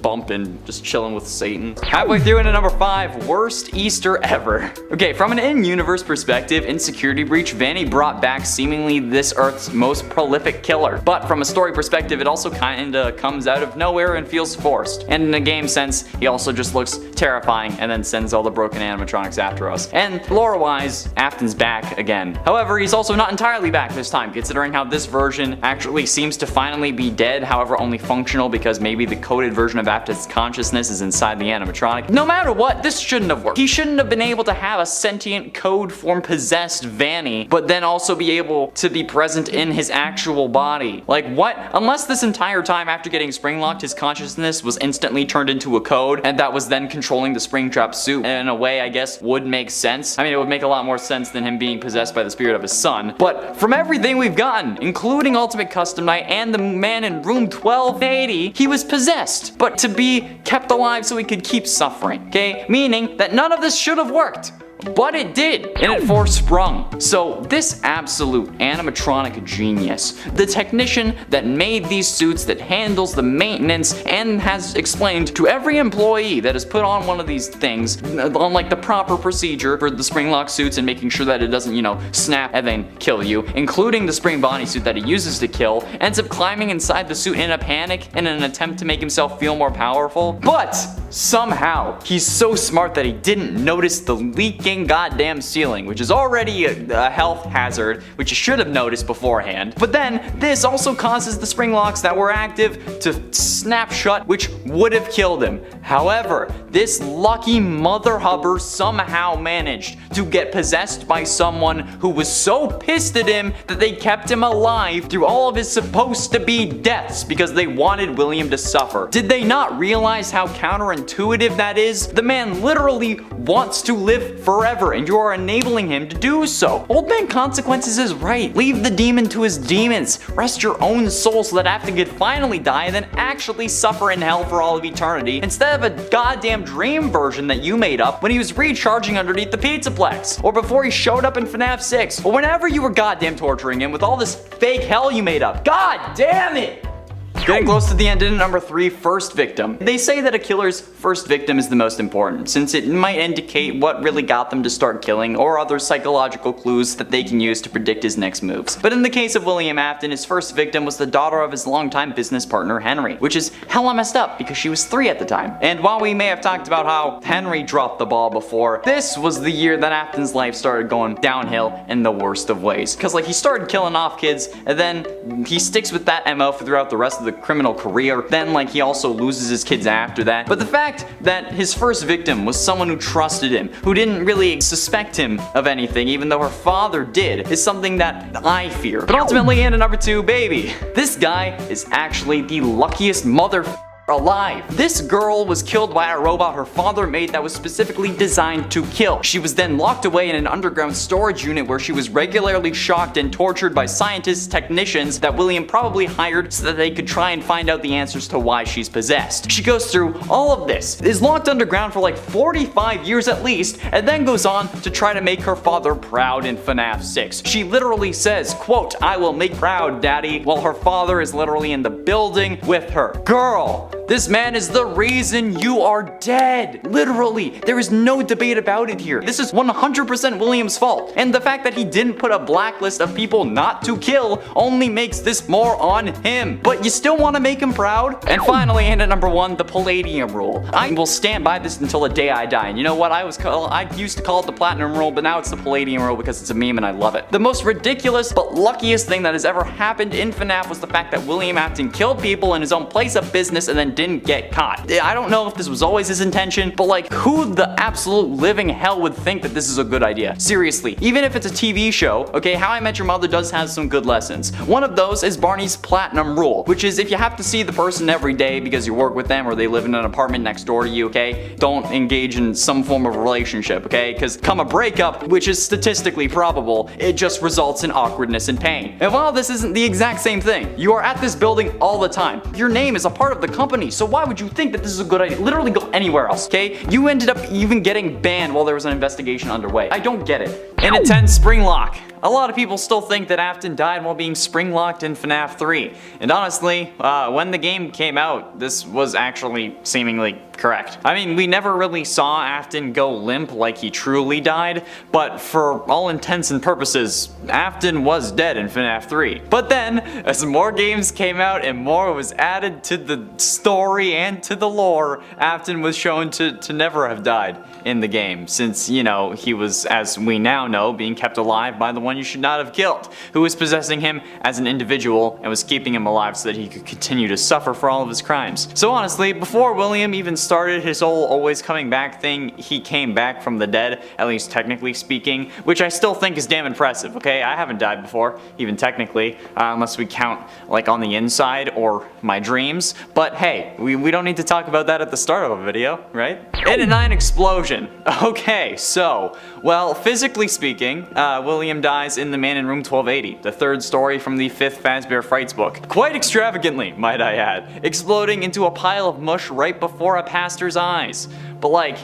bumping, just chilling with Satan. Halfway through into number 5, worst Easter ever. Okay, from an in-universe perspective, in Security Breach, Vanny brought back seemingly this Earth's most prolific killer. But from a story perspective, it also kinda comes out of nowhere and feels forced. And in a game sense, he also just looks terrifying and then sends all the broken animatronics after us. And lore-wise, Afton's back again. However, he's also not entirely back this time, considering how this version actually seems to finally be dead, however only functional because maybe the coded version of Afton's consciousness is inside the animatronic. No matter what, this shouldn't have worked. He shouldn't have been able to have a sentient code form possessed Vanny, but then also be able to be present in his actual body. Like what? Unless this entire time after getting spring locked, his consciousness was instantly turned into a code, and that was then controlling the Springtrap suit. And in a way, I guess, would make sense. I mean, it would make a lot more sense than him being possessed by the spirit of his son. But from everything we've gotten, including Ultimate Custom Night and the man in room 1280, he was possessed. But to be kept alive so he could keep suffering, okay? Meaning that none of this should have worked. But it did, and it forsprung. So this absolute animatronic genius, the technician that made these suits, that handles the maintenance, and has explained to every employee that has put on one of these things, on like the proper procedure for the spring lock suits and making sure that it doesn't, you know, snap and then kill you, including the spring body suit that he uses to kill, ends up climbing inside the suit in a panic in an attempt to make himself feel more powerful. But somehow, he's so smart that he didn't notice the leaking spinning goddamn ceiling, which is already a health hazard, which you should have noticed beforehand. But then, this also causes the spring locks that were active to snap shut, which would have killed him. However, this lucky mother hubber somehow managed to get possessed by someone who was so pissed at him that they kept him alive through all of his supposed to be deaths because they wanted William to suffer. Did they not realize how counterintuitive that is? The man literally wants to live forever and you are enabling him to do so. Old Man Consequences is right. Leave the demon to his demons. Rest your own soul so that Afton could finally die and then actually suffer in hell for all of eternity instead of a goddamn dream version that you made up when he was recharging underneath the Pizzaplex, or before he showed up in FNAF 6, or whenever you were goddamn torturing him with all this fake hell you made up. God damn it! Getting close to the end in number 3, first victim. They say that a killer's first victim is the most important, since it might indicate what really got them to start killing, or other psychological clues that they can use to predict his next moves. But in the case of William Afton, his first victim was the daughter of his longtime business partner Henry, which is hella messed up because she was 3 at the time. And while we may have talked about how Henry dropped the ball before, this was the year that Afton's life started going downhill in the worst of ways. Cause like he started killing off kids, and then he sticks with that MO throughout the rest of the criminal career. Then like he also loses his kids after that. But the fact that his first victim was someone who trusted him, who didn't really suspect him of anything even though her father did, is something that I fear. But ultimately, in at number 2, baby. This guy is actually the luckiest mother alive. This girl was killed by a robot her father made that was specifically designed to kill. She was then locked away in an underground storage unit where she was regularly shocked and tortured by scientists, technicians that William probably hired so that they could try and find out the answers to why she's possessed. She goes through all of this, is locked underground for like 45 years at least, and then goes on to try to make her father proud in FNAF 6. She literally says, quote, "I will make proud, daddy," while her father is literally in the building with her. Girl, this man is the reason you are dead. Literally, there is no debate about it here. This is 100% William's fault. And the fact that he didn't put a blacklist of people not to kill only makes this more on him. But you still want to make him proud? And finally, and at number 1, the Palladium rule. I will stand by this until the day I die. And you know what? I used to call it the Platinum rule, but now it's the Palladium rule because it's a meme and I love it. The most ridiculous but luckiest thing that has ever happened in FNAF was the fact that William Afton killed people in his own place of business and then didn't get caught. I don't know if this was always his intention, but like, who the absolute living hell would think that this is a good idea? Seriously, even if it's a TV show, okay, How I Met Your Mother does have some good lessons. One of those is Barney's Platinum rule, which is if you have to see the person every day because you work with them or they live in an apartment next door to you, okay, don't engage in some form of relationship, okay, because come a breakup, which is statistically probable, it just results in awkwardness and pain. And while this isn't the exact same thing, you are at this building all the time. Your name is a part of the company, so why would you think that this is a good idea? Literally go anywhere else, okay? You ended up even getting banned while there was an investigation underway. I don't get it. And at 10, spring lock. A lot of people still think that Afton died while being spring locked in FNAF 3. And honestly, when the game came out, this was actually seemingly correct. I mean, we never really saw Afton go limp like he truly died, but for all intents and purposes, Afton was dead in FNAF 3. But then, as more games came out and more was added to the story and to the lore, Afton was shown to never have died in the game, since, you know, he was, as we now know, being kept alive by the one you should not have killed, who was possessing him as an individual and was keeping him alive so that he could continue to suffer for all of his crimes. So honestly, before William even started his whole always coming back thing, he came back from the dead, at least technically speaking, which I still think is damn impressive, okay? I haven't died before, even technically, unless we count like on the inside or my dreams, but hey, we don't need to talk about that at the start of a video, right? And a 9, explosion. Okay, so, well, physically speaking, William dies in the Man in Room 1280, the 3rd story from the 5th Fazbear Frights book. Quite extravagantly, might I add, exploding into a pile of mush right before a pastor's eyes. But like,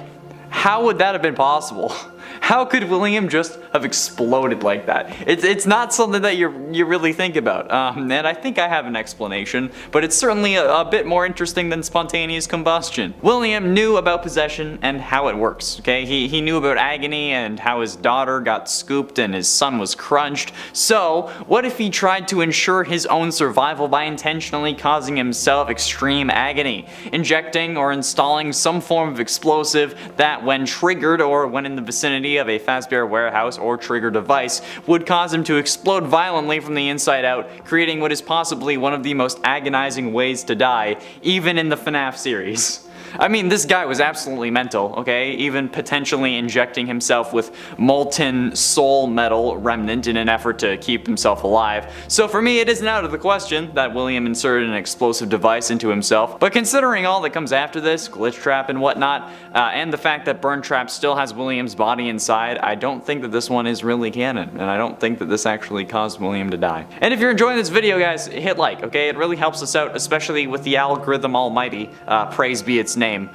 how would that have been possible? How could William just have exploded like that? It's not something that you really think about, and I think I have an explanation, but it's certainly a bit more interesting than spontaneous combustion. William knew about possession and how it works, okay? He knew about agony and how his daughter got scooped and his son was crunched, so what if he tried to ensure his own survival by intentionally causing himself extreme agony, injecting or installing some form of explosive that when triggered or when in the vicinity key of a Fazbear warehouse or trigger device would cause him to explode violently from the inside out, creating what is possibly one of the most agonizing ways to die, even in the FNAF series. I mean, this guy was absolutely mental, okay? Even potentially injecting himself with molten soul metal remnant in an effort to keep himself alive. So for me, it isn't out of the question that William inserted an explosive device into himself. But considering all that comes after this, glitch trap and whatnot, and the fact that Burn Trap still has William's body inside, I don't think that this one is really canon, and I don't think that this actually caused William to die. And if you're enjoying this video, guys, hit like, okay? It really helps us out, especially with the algorithm almighty. Praise be its name.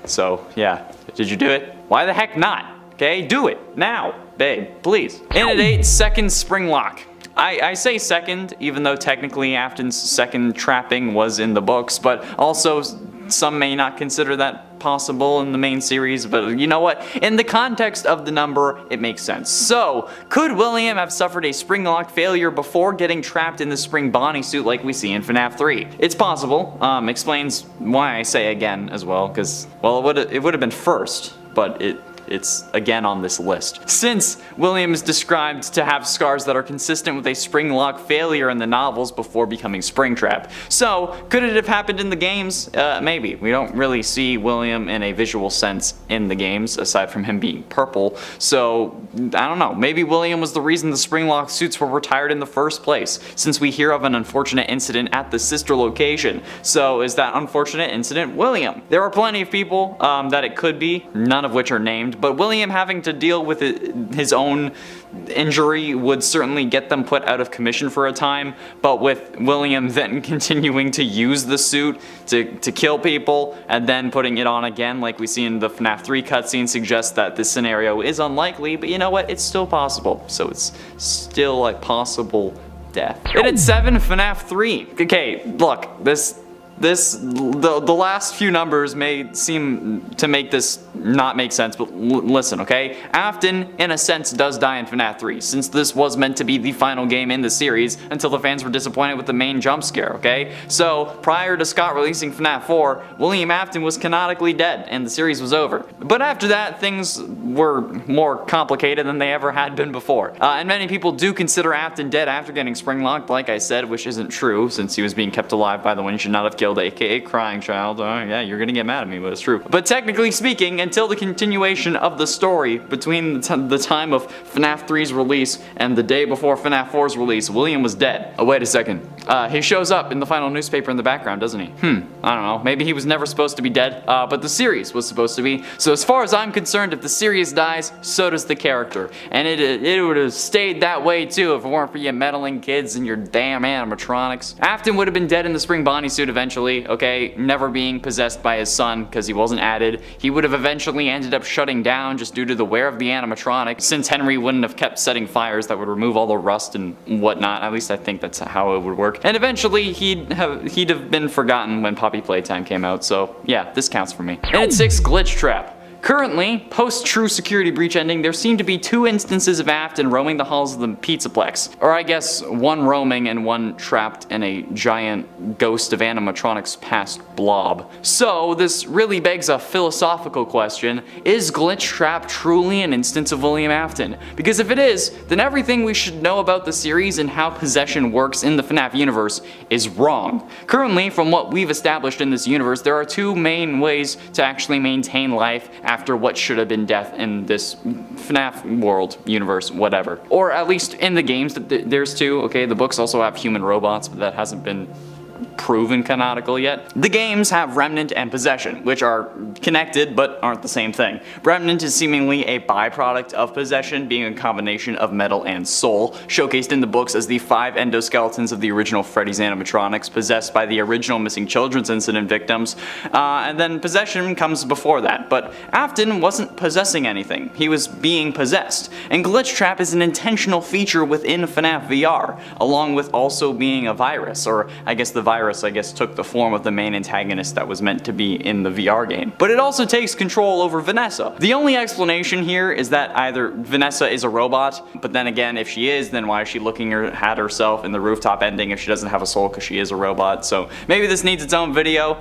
So yeah, did you do it? Why the heck not? Okay, do it now, babe, please. In at 8, second spring lock. I say second, even though technically Afton's second trapping was in the books, but also some may not consider that possible in the main series, but you know what? In the context of the number, it makes sense. So, could William have suffered a spring lock failure before getting trapped in the spring Bonnie suit like we see in FNAF 3? It's possible. Explains why I say again as well, because, well, it would have been first, but it's again on this list. Since William is described to have scars that are consistent with a spring lock failure in the novels before becoming Springtrap. So, could it have happened in the games? Maybe. We don't really see William in a visual sense in the games, aside from him being purple. So, I don't know. Maybe William was the reason the spring lock suits were retired in the first place, since we hear of an unfortunate incident at the sister location. So, is that unfortunate incident William? There are plenty of people that it could be, none of which are named. But William having to deal with his own injury would certainly get them put out of commission for a time, but with William then continuing to use the suit to kill people and then putting it on again like we see in the FNAF 3 cutscene suggests that this scenario is unlikely, but you know what, it's still possible, so it's still a possible death. And at 7, FNAF 3. Okay, look, the last few numbers may seem to make this not make sense, but listen, okay? Afton, in a sense, does die in FNAF 3, since this was meant to be the final game in the series until the fans were disappointed with the main jump scare, okay? So, prior to Scott releasing FNAF 4, William Afton was canonically dead, and the series was over. But after that, things were more complicated than they ever had been before. And many people do consider Afton dead after getting springlocked, like I said, which isn't true, since he was being kept alive by the one he should not have killed, aka Crying Child. Oh yeah, you're gonna get mad at me, but it's true. But technically speaking, until the continuation of the story between the time of FNAF 3's release and the day before FNAF 4's release, William was dead. Oh, wait a second. He shows up in the final newspaper in the background, doesn't he? I don't know. Maybe he was never supposed to be dead, but the series was supposed to be. So as far as I'm concerned, if the series dies, so does the character. And it would have stayed that way too if it weren't for you meddling kids and your damn animatronics. Afton would have been dead in the spring Bonnie suit eventually, okay? Never being possessed by his son because he wasn't added. He would have eventually ended up shutting down just due to the wear of the animatronic, since Henry wouldn't have kept setting fires that would remove all the rust and whatnot. At least I think that's how it would work. And eventually he'd have been forgotten when Poppy Playtime came out, so yeah, this counts for me. And at 6, Glitch Trap. Currently, post-True Security Breach ending, there seem to be 2 instances of Afton roaming the halls of the Pizzaplex. Or I guess, one roaming and one trapped in a giant ghost of animatronics past blob. So, this really begs a philosophical question: is Glitch Trap truly an instance of William Afton? Because if it is, then everything we should know about the series and how possession works in the FNAF universe is wrong. Currently, from what we've established in this universe, there are 2 main ways to actually maintain life after what should have been death in this FNAF world, universe, whatever. Or at least in the games, there's 2, okay? The books also have human robots, but that hasn't been proven canonical yet. The games have Remnant and Possession, which are connected but aren't the same thing. Remnant is seemingly a byproduct of Possession, being a combination of metal and soul, showcased in the books as the 5 endoskeletons of the original Freddy's animatronics, possessed by the original Missing Children's incident victims, and then Possession comes before that. But Afton wasn't possessing anything, he was being possessed. And Glitch Trap is an intentional feature within FNAF VR, along with also being a virus, or I guess the virus virus, I guess, took the form of the main antagonist that was meant to be in the VR game. But it also takes control over Vanessa. The only explanation here is that either Vanessa is a robot, but then again, if she is, then why is she looking at herself in the rooftop ending if she doesn't have a soul because she is a robot? So maybe this needs its own video,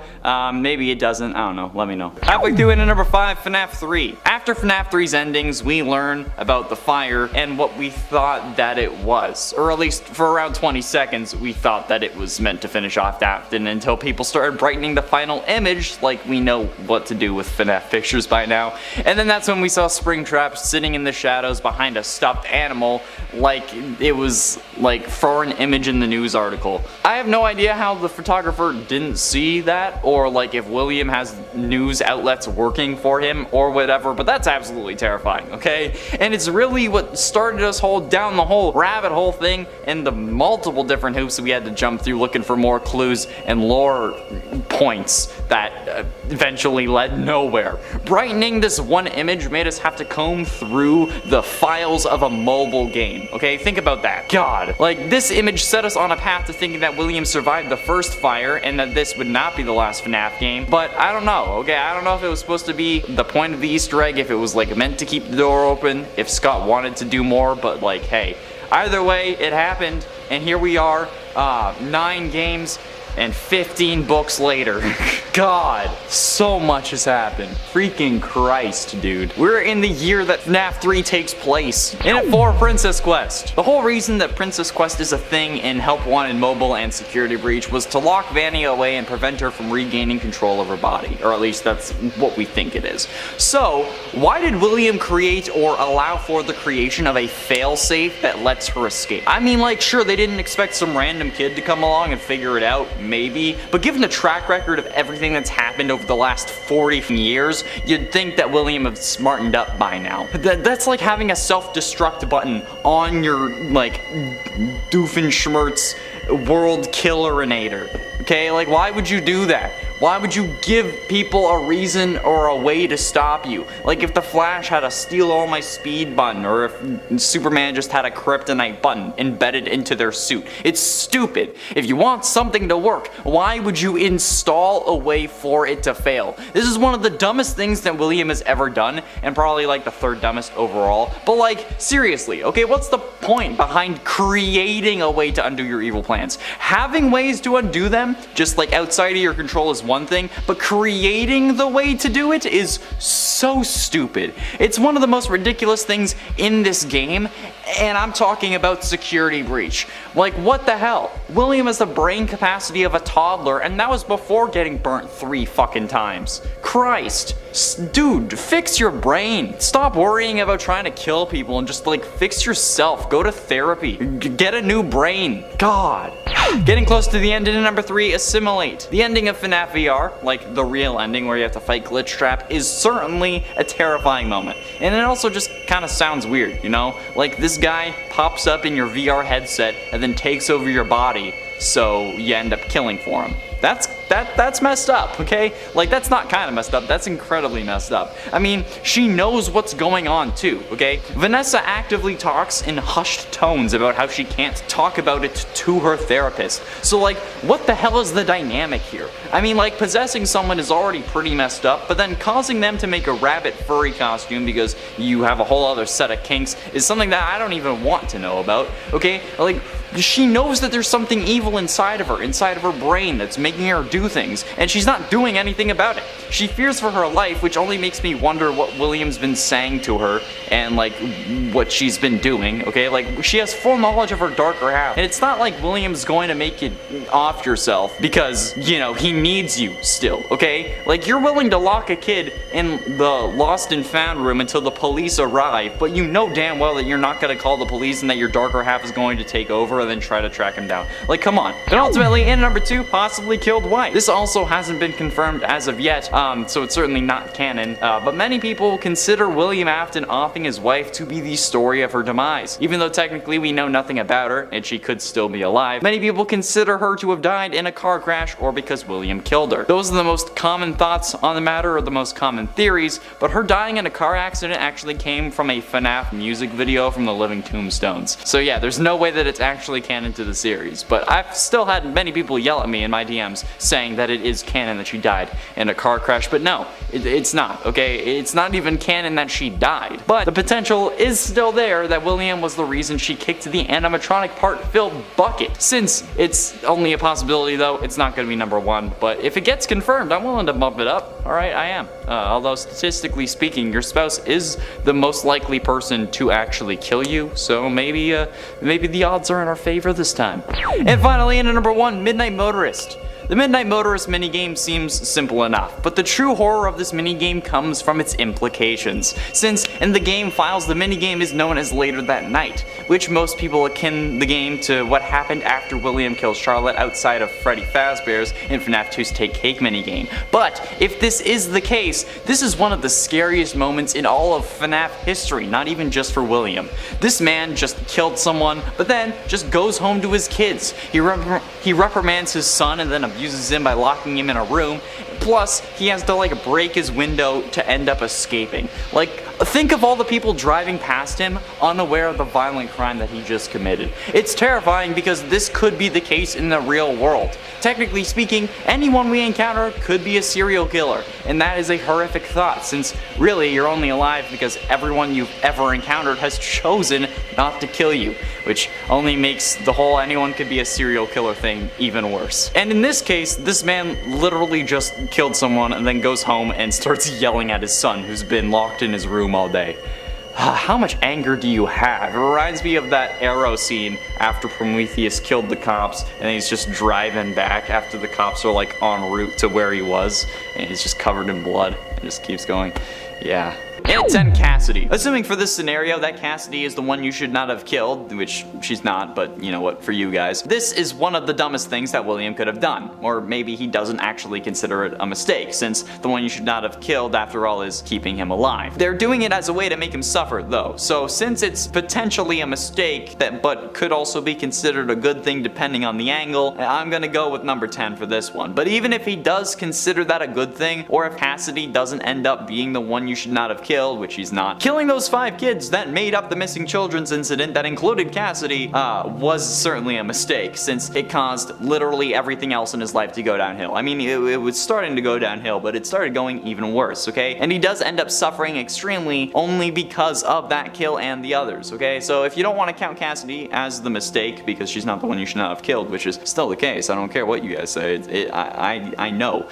maybe it doesn't, I don't know, let me know. Halfway through into number 5, FNAF 3. After FNAF 3's endings, we learn about the fire and what we thought that it was. Or at least for around 20 seconds, we thought that it was meant to finish off Afton until people started brightening the final image, like we know what to do with FNAF pictures by now. And then that's when we saw Springtrap sitting in the shadows behind a stuffed animal, like it was like for an image in the news article. I have no idea how the photographer didn't see that, or like if William has news outlets working for him or whatever, but that's absolutely terrifying, okay? And it's really what started us down the whole rabbit hole thing and the multiple different hoops we had to jump through looking for more clues and lore points that eventually led nowhere. Brightening this one image made us have to comb through the files of a mobile game, okay? Think about that. God, like this image set us on a path to thinking that William survived the first fire and that this would not be the last FNAF game, but I don't know, okay? I don't know if it was supposed to be the point of the Easter egg, if it was like meant to keep the door open, if Scott wanted to do more, but like, hey, either way, it happened, and here we are, 9 games and 15 books later. God, so much has happened. Freaking Christ, dude. We're in the year that FNAF 3 takes place. In it for Princess Quest. The whole reason that Princess Quest is a thing in Help Wanted Mobile and Security Breach was to lock Vanny away and prevent her from regaining control of her body. Or at least that's what we think it is. So, why did William create or allow for the creation of a failsafe that lets her escape? I mean, like, sure, they didn't expect some random kid to come along and figure it out, maybe, but given the track record of everything that's happened over the last 40 years, you'd think that William have smartened up by now. That's like having a self-destruct button on your, like, Doofenshmirtz world killerinator. Okay, like, why would you do that? Why would you give people a reason or a way to stop you? Like if the Flash had a steal all my speed button, or if Superman just had a kryptonite button embedded into their suit. It's stupid. If you want something to work, why would you install a way for it to fail? This is one of the dumbest things that William has ever done, and probably like the 3rd dumbest overall. But like, seriously, okay, what's the point behind creating a way to undo your evil plans? Having ways to undo them, just like outside of your control, is one thing, but creating the way to do it is so stupid. It's one of the most ridiculous things in this game, and I'm talking about Security Breach. Like, what the hell? William has the brain capacity of a toddler, and that was before getting burnt 3 fucking times. Christ. Dude, fix your brain. Stop worrying about trying to kill people and just like fix yourself. Go to therapy. Get a new brain. God. Getting close to the end in number 3, Assimilate. The ending of FNAF VR, like the real ending where you have to fight Glitch Trap, is certainly a terrifying moment. And it also just kind of sounds weird, you know? Like this guy pops up in your VR headset and then takes over your body, so you end up killing for him. That's messed up, okay? Like, that's not kind of messed up, that's incredibly messed up. I mean, she knows what's going on too, okay? Vanessa actively talks in hushed tones about how she can't talk about it to her therapist. So like, what the hell is the dynamic here? I mean, like, possessing someone is already pretty messed up, but then causing them to make a rabbit furry costume because you have a whole other set of kinks is something that I don't even want to know about, okay? Like, she knows that there's something evil inside of her brain that's making her do things, and she's not doing anything about it. She fears for her life, which only makes me wonder what William's been saying to her and like what she's been doing, okay? Like, she has full knowledge of her darker half, and it's not like William's going to make you off yourself because, you know, he needs you still, okay? Like, you're willing to lock a kid in the lost and found room until the police arrive, but you know damn well that you're not going to call the police and that your darker half is going to take over and then try to track him down. Like, come on. And ultimately, in number 2, possibly literally killed White. This also hasn't been confirmed as of yet, so it's certainly not canon, but many people consider William Afton offing his wife to be the story of her demise. Even though technically we know nothing about her, and she could still be alive, many people consider her to have died in a car crash or because William killed her. Those are the most common thoughts on the matter, or the most common theories, but her dying in a car accident actually came from a FNAF music video from the Living Tombstones. So yeah, there's no way that it's actually canon to the series, but I've still had many people yell at me in my DMs saying that it is canon that she died in a car crash, but no, it's not, okay? It's not even canon that she died. But the potential is still there that William was the reason she kicked the animatronic part-filled bucket. Since it's only a possibility though, it's not gonna be number one, but if it gets confirmed, I'm willing to bump it up. Alright, I am. Although statistically speaking, your spouse is the most likely person to actually kill you, so maybe the odds are in our favor this time. And finally, in at number 1, Midnight Motorist. The Midnight Motorist minigame seems simple enough, but the true horror of this minigame comes from its implications, since in the game files the minigame is known as Later That Night, which most people akin the game to what happened after William kills Charlotte outside of Freddy Fazbear's in FNAF 2's Take Cake minigame. But if this is the case, this is one of the scariest moments in all of FNAF history, not even just for William. This man just killed someone, but then just goes home to his kids. He reprimands his son and then abuses him by locking him in a room. Plus, he has to like break his window to end up escaping. Like, think of all the people driving past him unaware of the violent crime that he just committed. It's terrifying because this could be the case in the real world. Technically speaking, anyone we encounter could be a serial killer, and that is a horrific thought, since really you're only alive because everyone you've ever encountered has chosen not to kill you, which only makes the whole anyone could be a serial killer thing even worse. And in this case, this man literally just killed someone and then goes home and starts yelling at his son who's been locked in his room all day. How much anger do you have? It reminds me of that Arrow scene after Prometheus killed the cops and he's just driving back after the cops are like en route to where he was and he's just covered in blood and just keeps going. Yeah. And at 10, Cassidy. Assuming for this scenario that Cassidy is the one you should not have killed, which she's not, but you know what, for you guys. This is one of the dumbest things that William could have done. Or maybe he doesn't actually consider it a mistake, since the one you should not have killed after all is keeping him alive. They're doing it as a way to make him suffer though, so since it's potentially a mistake but could also be considered a good thing depending on the angle, I'm gonna go with number 10 for this one. But even if he does consider that a good thing, or if Cassidy doesn't end up being the one you should not have killed, which he's not, killing those 5 kids that made up the missing children's incident that included Cassidy was certainly a mistake, since it caused literally everything else in his life to go downhill. I mean, it was starting to go downhill, but it started going even worse, okay? And he does end up suffering extremely only because of that kill and the others, okay? So if you don't want to count Cassidy as the mistake because she's not the one you should not have killed, which is still the case, I don't care what you guys say, I know.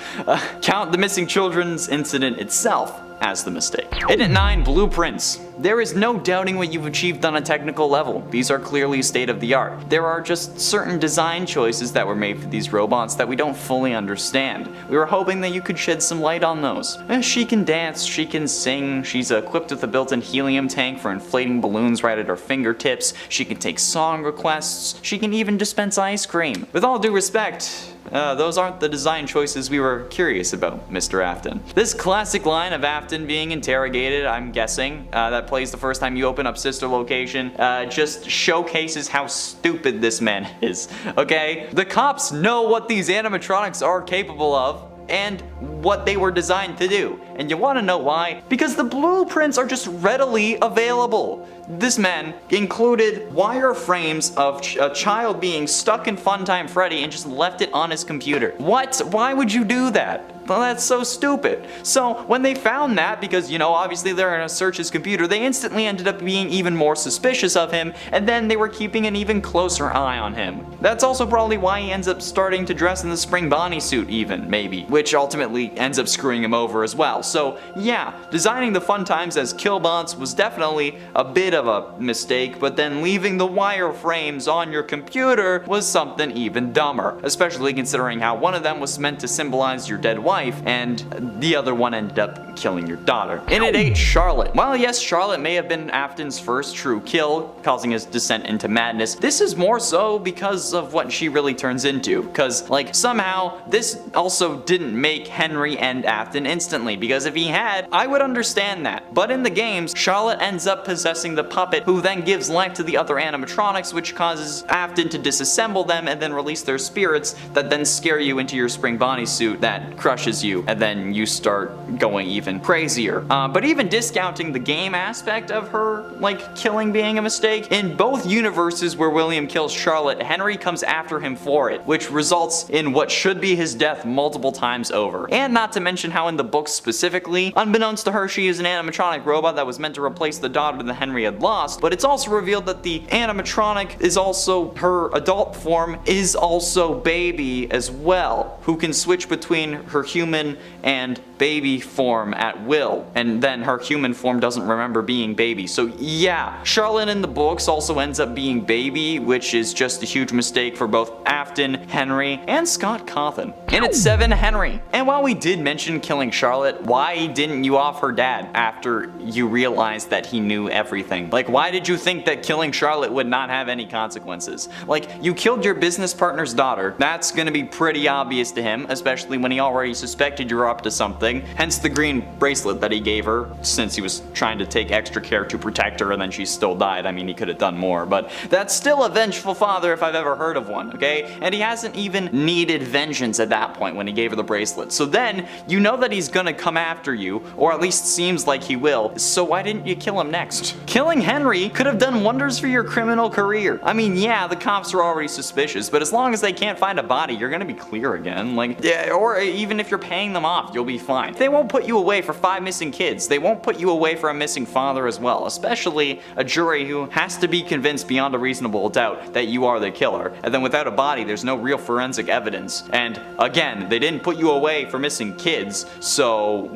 Count the missing children's incident itself as the mistake. And at 9, Blueprints. There is no doubting what you've achieved on a technical level. These are clearly state of the art. There are just certain design choices that were made for these robots that we don't fully understand. We were hoping that you could shed some light on those. She can dance, she can sing, she's equipped with a built-in helium tank for inflating balloons right at her fingertips, she can take song requests, she can even dispense ice cream. With all due respect, those aren't the design choices we were curious about, Mr. Afton. This classic line of Afton being interrogated, I'm guessing, that plays the first time you open up Sister Location, just showcases how stupid this man is, okay? The cops know what these animatronics are capable of and what they were designed to do. And you want to know why? Because the blueprints are just readily available. This man included wireframes of a child being stuck in Funtime Freddy and just left it on his computer. What? Why would you do that? Well, that's so stupid. So when they found that, because you know obviously they're gonna search his computer, they instantly ended up being even more suspicious of him, and then they were keeping an even closer eye on him. That's also probably why he ends up starting to dress in the spring Bonnie suit even, maybe, which ultimately ends up screwing him over as well. So yeah, designing the fun times as killbots was definitely a bit of a mistake, but then leaving the wireframes on your computer was something even dumber, especially considering how one of them was meant to symbolize your dead wife and the other one ended up killing your daughter. In at 8, Charlotte. While yes, Charlotte may have been Afton's first true kill, causing his descent into madness, this is more so because of what she really turns into, because like somehow this also didn't make Henry end Afton instantly, because if he had, I would understand that. But in the games, Charlotte ends up possessing the puppet, who then gives life to the other animatronics, which causes Afton to disassemble them and then release their spirits that then scare you into your spring bodysuit that crushes you, and then you start going even crazier. But even discounting the game aspect of her like killing being a mistake, in both universes where William kills Charlotte, Henry comes after him for it, which results in what should be his death multiple times over. And not to mention how in the books specifically, unbeknownst to her, she is an animatronic robot that was meant to replace the daughter that Henry had lost, but it's also revealed that the animatronic is also, her adult form is also Baby as well, who can switch between her human and baby form at will, and then her human form doesn't remember being Baby. So yeah, Charlotte in the books also ends up being Baby, which is just a huge mistake for both Afton, Henry, and Scott Cawthon. And at 7, Henry. And while we did mention killing Charlotte, why didn't you off her dad after you realized that he knew everything? Like, why did you think that killing Charlotte would not have any consequences? Like, you killed your business partner's daughter. That's gonna be pretty obvious to him, especially when he already suspected you were up to something, hence the green bracelet that he gave her, since he was trying to take extra care to protect her and then she still died. I mean, he could have done more, but that's still a vengeful father if I've ever heard of one, okay? And he hasn't even needed vengeance at that point when he gave her the bracelet. So then, you know that he's gonna come after you, or at least seems like he will, so why didn't you kill him next? Killing Henry could have done wonders for your criminal career. I mean, yeah, the cops are already suspicious, but as long as they can't find a body, you're gonna be clear again. Like, yeah, or even if you're paying them off, you'll be fine. They won't put you away for 5 missing kids. They won't put you away for a missing father as well, especially a jury who has to be convinced beyond a reasonable doubt that you are the killer. And then without a body, there's no real forensic evidence. And again, they didn't put you away for missing kids, so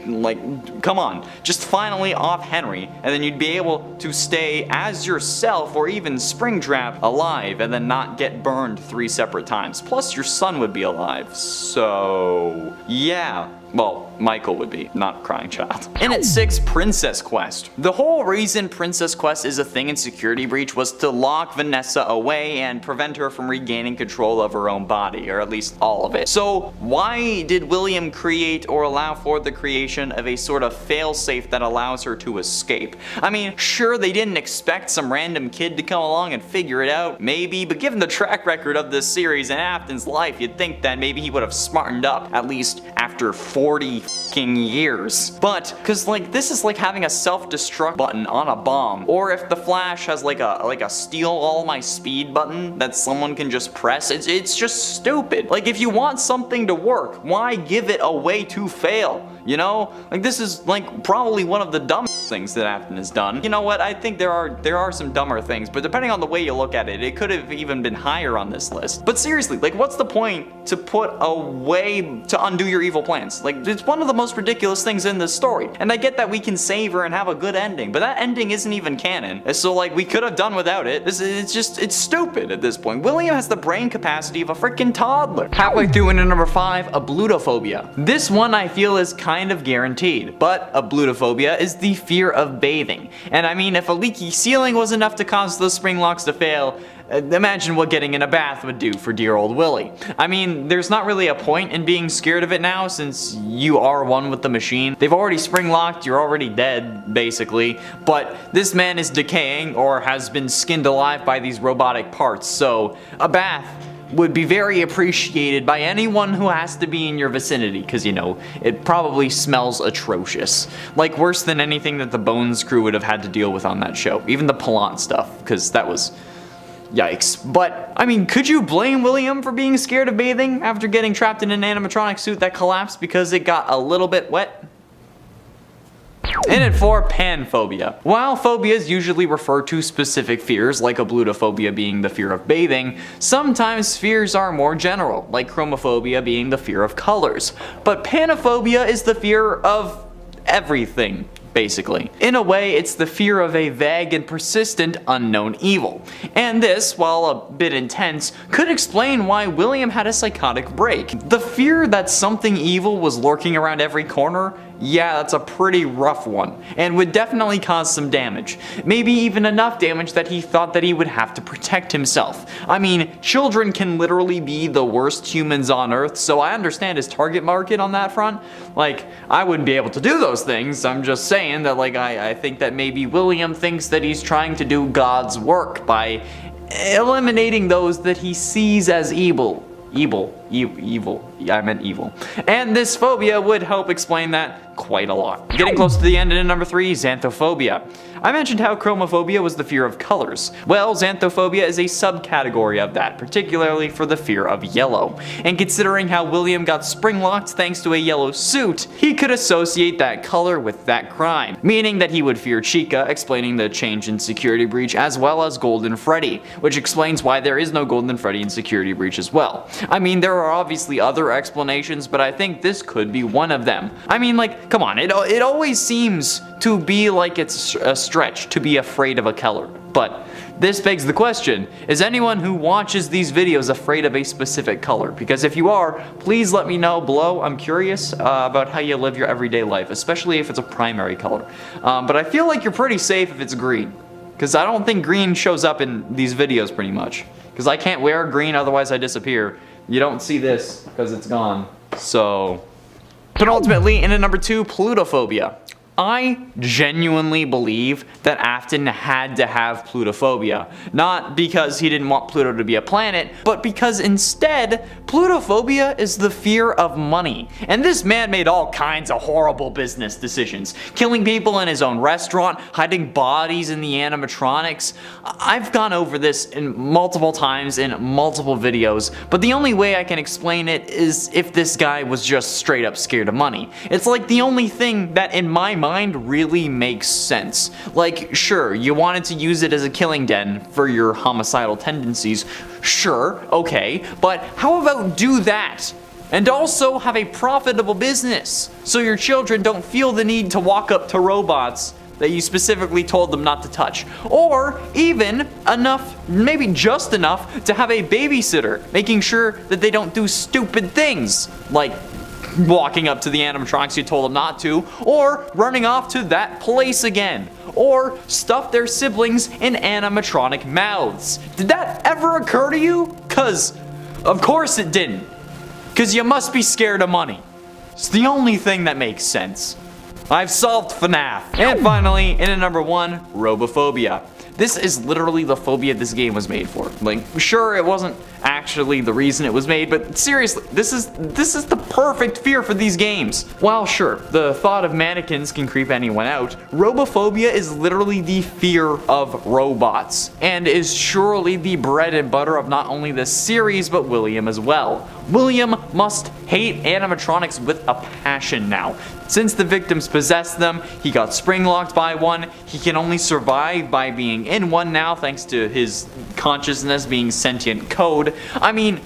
like, come on, just finally off Henry, and then you'd be able to stay as yourself or even Springtrap alive and then not get burned 3 separate times. Plus your son would be alive, so yeah. Well, Michael would be, not Crying Child. And at 6, Princess Quest. The whole reason Princess Quest is a thing in Security Breach was to lock Vanessa away and prevent her from regaining control of her own body, or at least all of it. So why did William create or allow for the creation of a sort of failsafe that allows her to escape? I mean, sure, they didn't expect some random kid to come along and figure it out, maybe, but given the track record of this series and Afton's life, you'd think that maybe he would have smartened up, at least after 40 fucking years. But, cause like, this is like having a self-destruct button on a bomb, or if the Flash has like a steal all my speed button that someone can just press, it's just stupid. Like, if you want something to work, why give it a way to fail? You know? Like, this is like probably one of the dumbest things that Afton has done. You know what? I think there are some dumber things, but depending on the way you look at it, it could have even been higher on this list. But seriously, like, what's the point to put a way to undo your evil plans? Like, it's one of the most ridiculous things in this story. And I get that we can save her and have a good ending, but that ending isn't even canon. So like, we could have done without it. It's stupid at this point. William has the brain capacity of a freaking toddler. Halfway through into number 5, ablutophobia. This one I feel is kind of guaranteed, but ablutophobia is the fear of bathing. And I mean, if a leaky ceiling was enough to cause those spring locks to fail, imagine what getting in a bath would do for dear old Willie. I mean, there's not really a point in being scared of it now since you are one with the machine. They've already spring locked, you're already dead, basically. But this man is decaying or has been skinned alive by these robotic parts, so a bath would be very appreciated by anyone who has to be in your vicinity, because, you know, it probably smells atrocious. Like, worse than anything that the Bones crew would have had to deal with on that show. Even the Palant stuff, because that was... yikes. But, I mean, could you blame William for being scared of bathing after getting trapped in an animatronic suit that collapsed because it got a little bit wet? In at 4, panphobia. While phobias usually refer to specific fears, like ablutophobia being the fear of bathing, sometimes fears are more general, like chromophobia being the fear of colors. But panophobia is the fear of everything, basically. In a way, it's the fear of a vague and persistent unknown evil. And this, while a bit intense, could explain why William had a psychotic break. The fear that something evil was lurking around every corner, yeah, that's a pretty rough one, and would definitely cause some damage. Maybe even enough damage that he thought that he would have to protect himself. I mean, children can literally be the worst humans on earth, so I understand his target market on that front. Like, I wouldn't be able to do those things. I'm just saying that, like, I think that maybe William thinks that he's trying to do God's work by eliminating those that he sees as evil. Evil. I meant evil. And this phobia would help explain that quite a lot. Getting close to the end, in number 3, xanthophobia. I mentioned how chromophobia was the fear of colors. Well, xanthophobia is a subcategory of that, particularly for the fear of yellow. And considering how William got spring-locked thanks to a yellow suit, he could associate that color with that crime, meaning that he would fear Chica, explaining the change in Security Breach, as well as Golden Freddy, which explains why there is no Golden Freddy in Security Breach as well. I mean, there are obviously other explanations, but I think this could be one of them. I mean, like, come on, it always seems to be like it's a stretch to be afraid of a color. But this begs the question, is anyone who watches these videos afraid of a specific color? Because if you are, please let me know below. I'm curious about how you live your everyday life, especially if it's a primary color. But I feel like you're pretty safe if it's green, because I don't think green shows up in these videos pretty much. Because I can't wear green, otherwise I disappear. You don't see this because it's gone. So, penultimately, in at number 2, plutophobia. I genuinely believe that Afton had to have plutophobia. Not because he didn't want Pluto to be a planet, but because instead, plutophobia is the fear of money. And this man made all kinds of horrible business decisions. Killing people in his own restaurant, hiding bodies in the animatronics. I've gone over this in multiple times in multiple videos, but the only way I can explain it is if this guy was just straight up scared of money. It's like the only thing that in my mind really makes sense. Like, sure, you wanted to use it as a killing den for your homicidal tendencies. Sure, okay, but how about do that? And also have a profitable business, so your children don't feel the need to walk up to robots that you specifically told them not to touch. Or even enough, maybe just enough, to have a babysitter, making sure that they don't do stupid things, like walking up to the animatronics you told them not to, or running off to that place again, or stuff their siblings in animatronic mouths. Did that ever occur to you? Cause of course it didn't. Cause you must be scared of money. It's the only thing that makes sense. I've solved FNAF. And finally, in at number 1, robophobia. This is literally the phobia this game was made for. Like, sure, it wasn't actually the reason it was made, but seriously, this is the perfect fear for these games. While sure, the thought of mannequins can creep anyone out, robophobia is literally the fear of robots, and is surely the bread and butter of not only this series, but William as well. William must hate animatronics with a passion now. Since the victims possessed them, he got spring-locked by one, he can only survive by being in one now thanks to his consciousness being sentient code. I mean,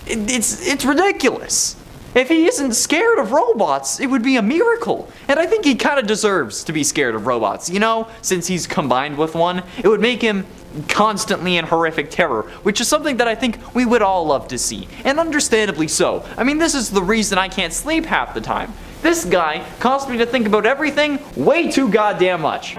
it's ridiculous. If he isn't scared of robots, it would be a miracle. And I think he kind of deserves to be scared of robots, you know? Since he's combined with one, it would make him constantly in horrific terror, which is something that I think we would all love to see. And understandably so. I mean, this is the reason I can't sleep half the time. This guy caused me to think about everything way too goddamn much.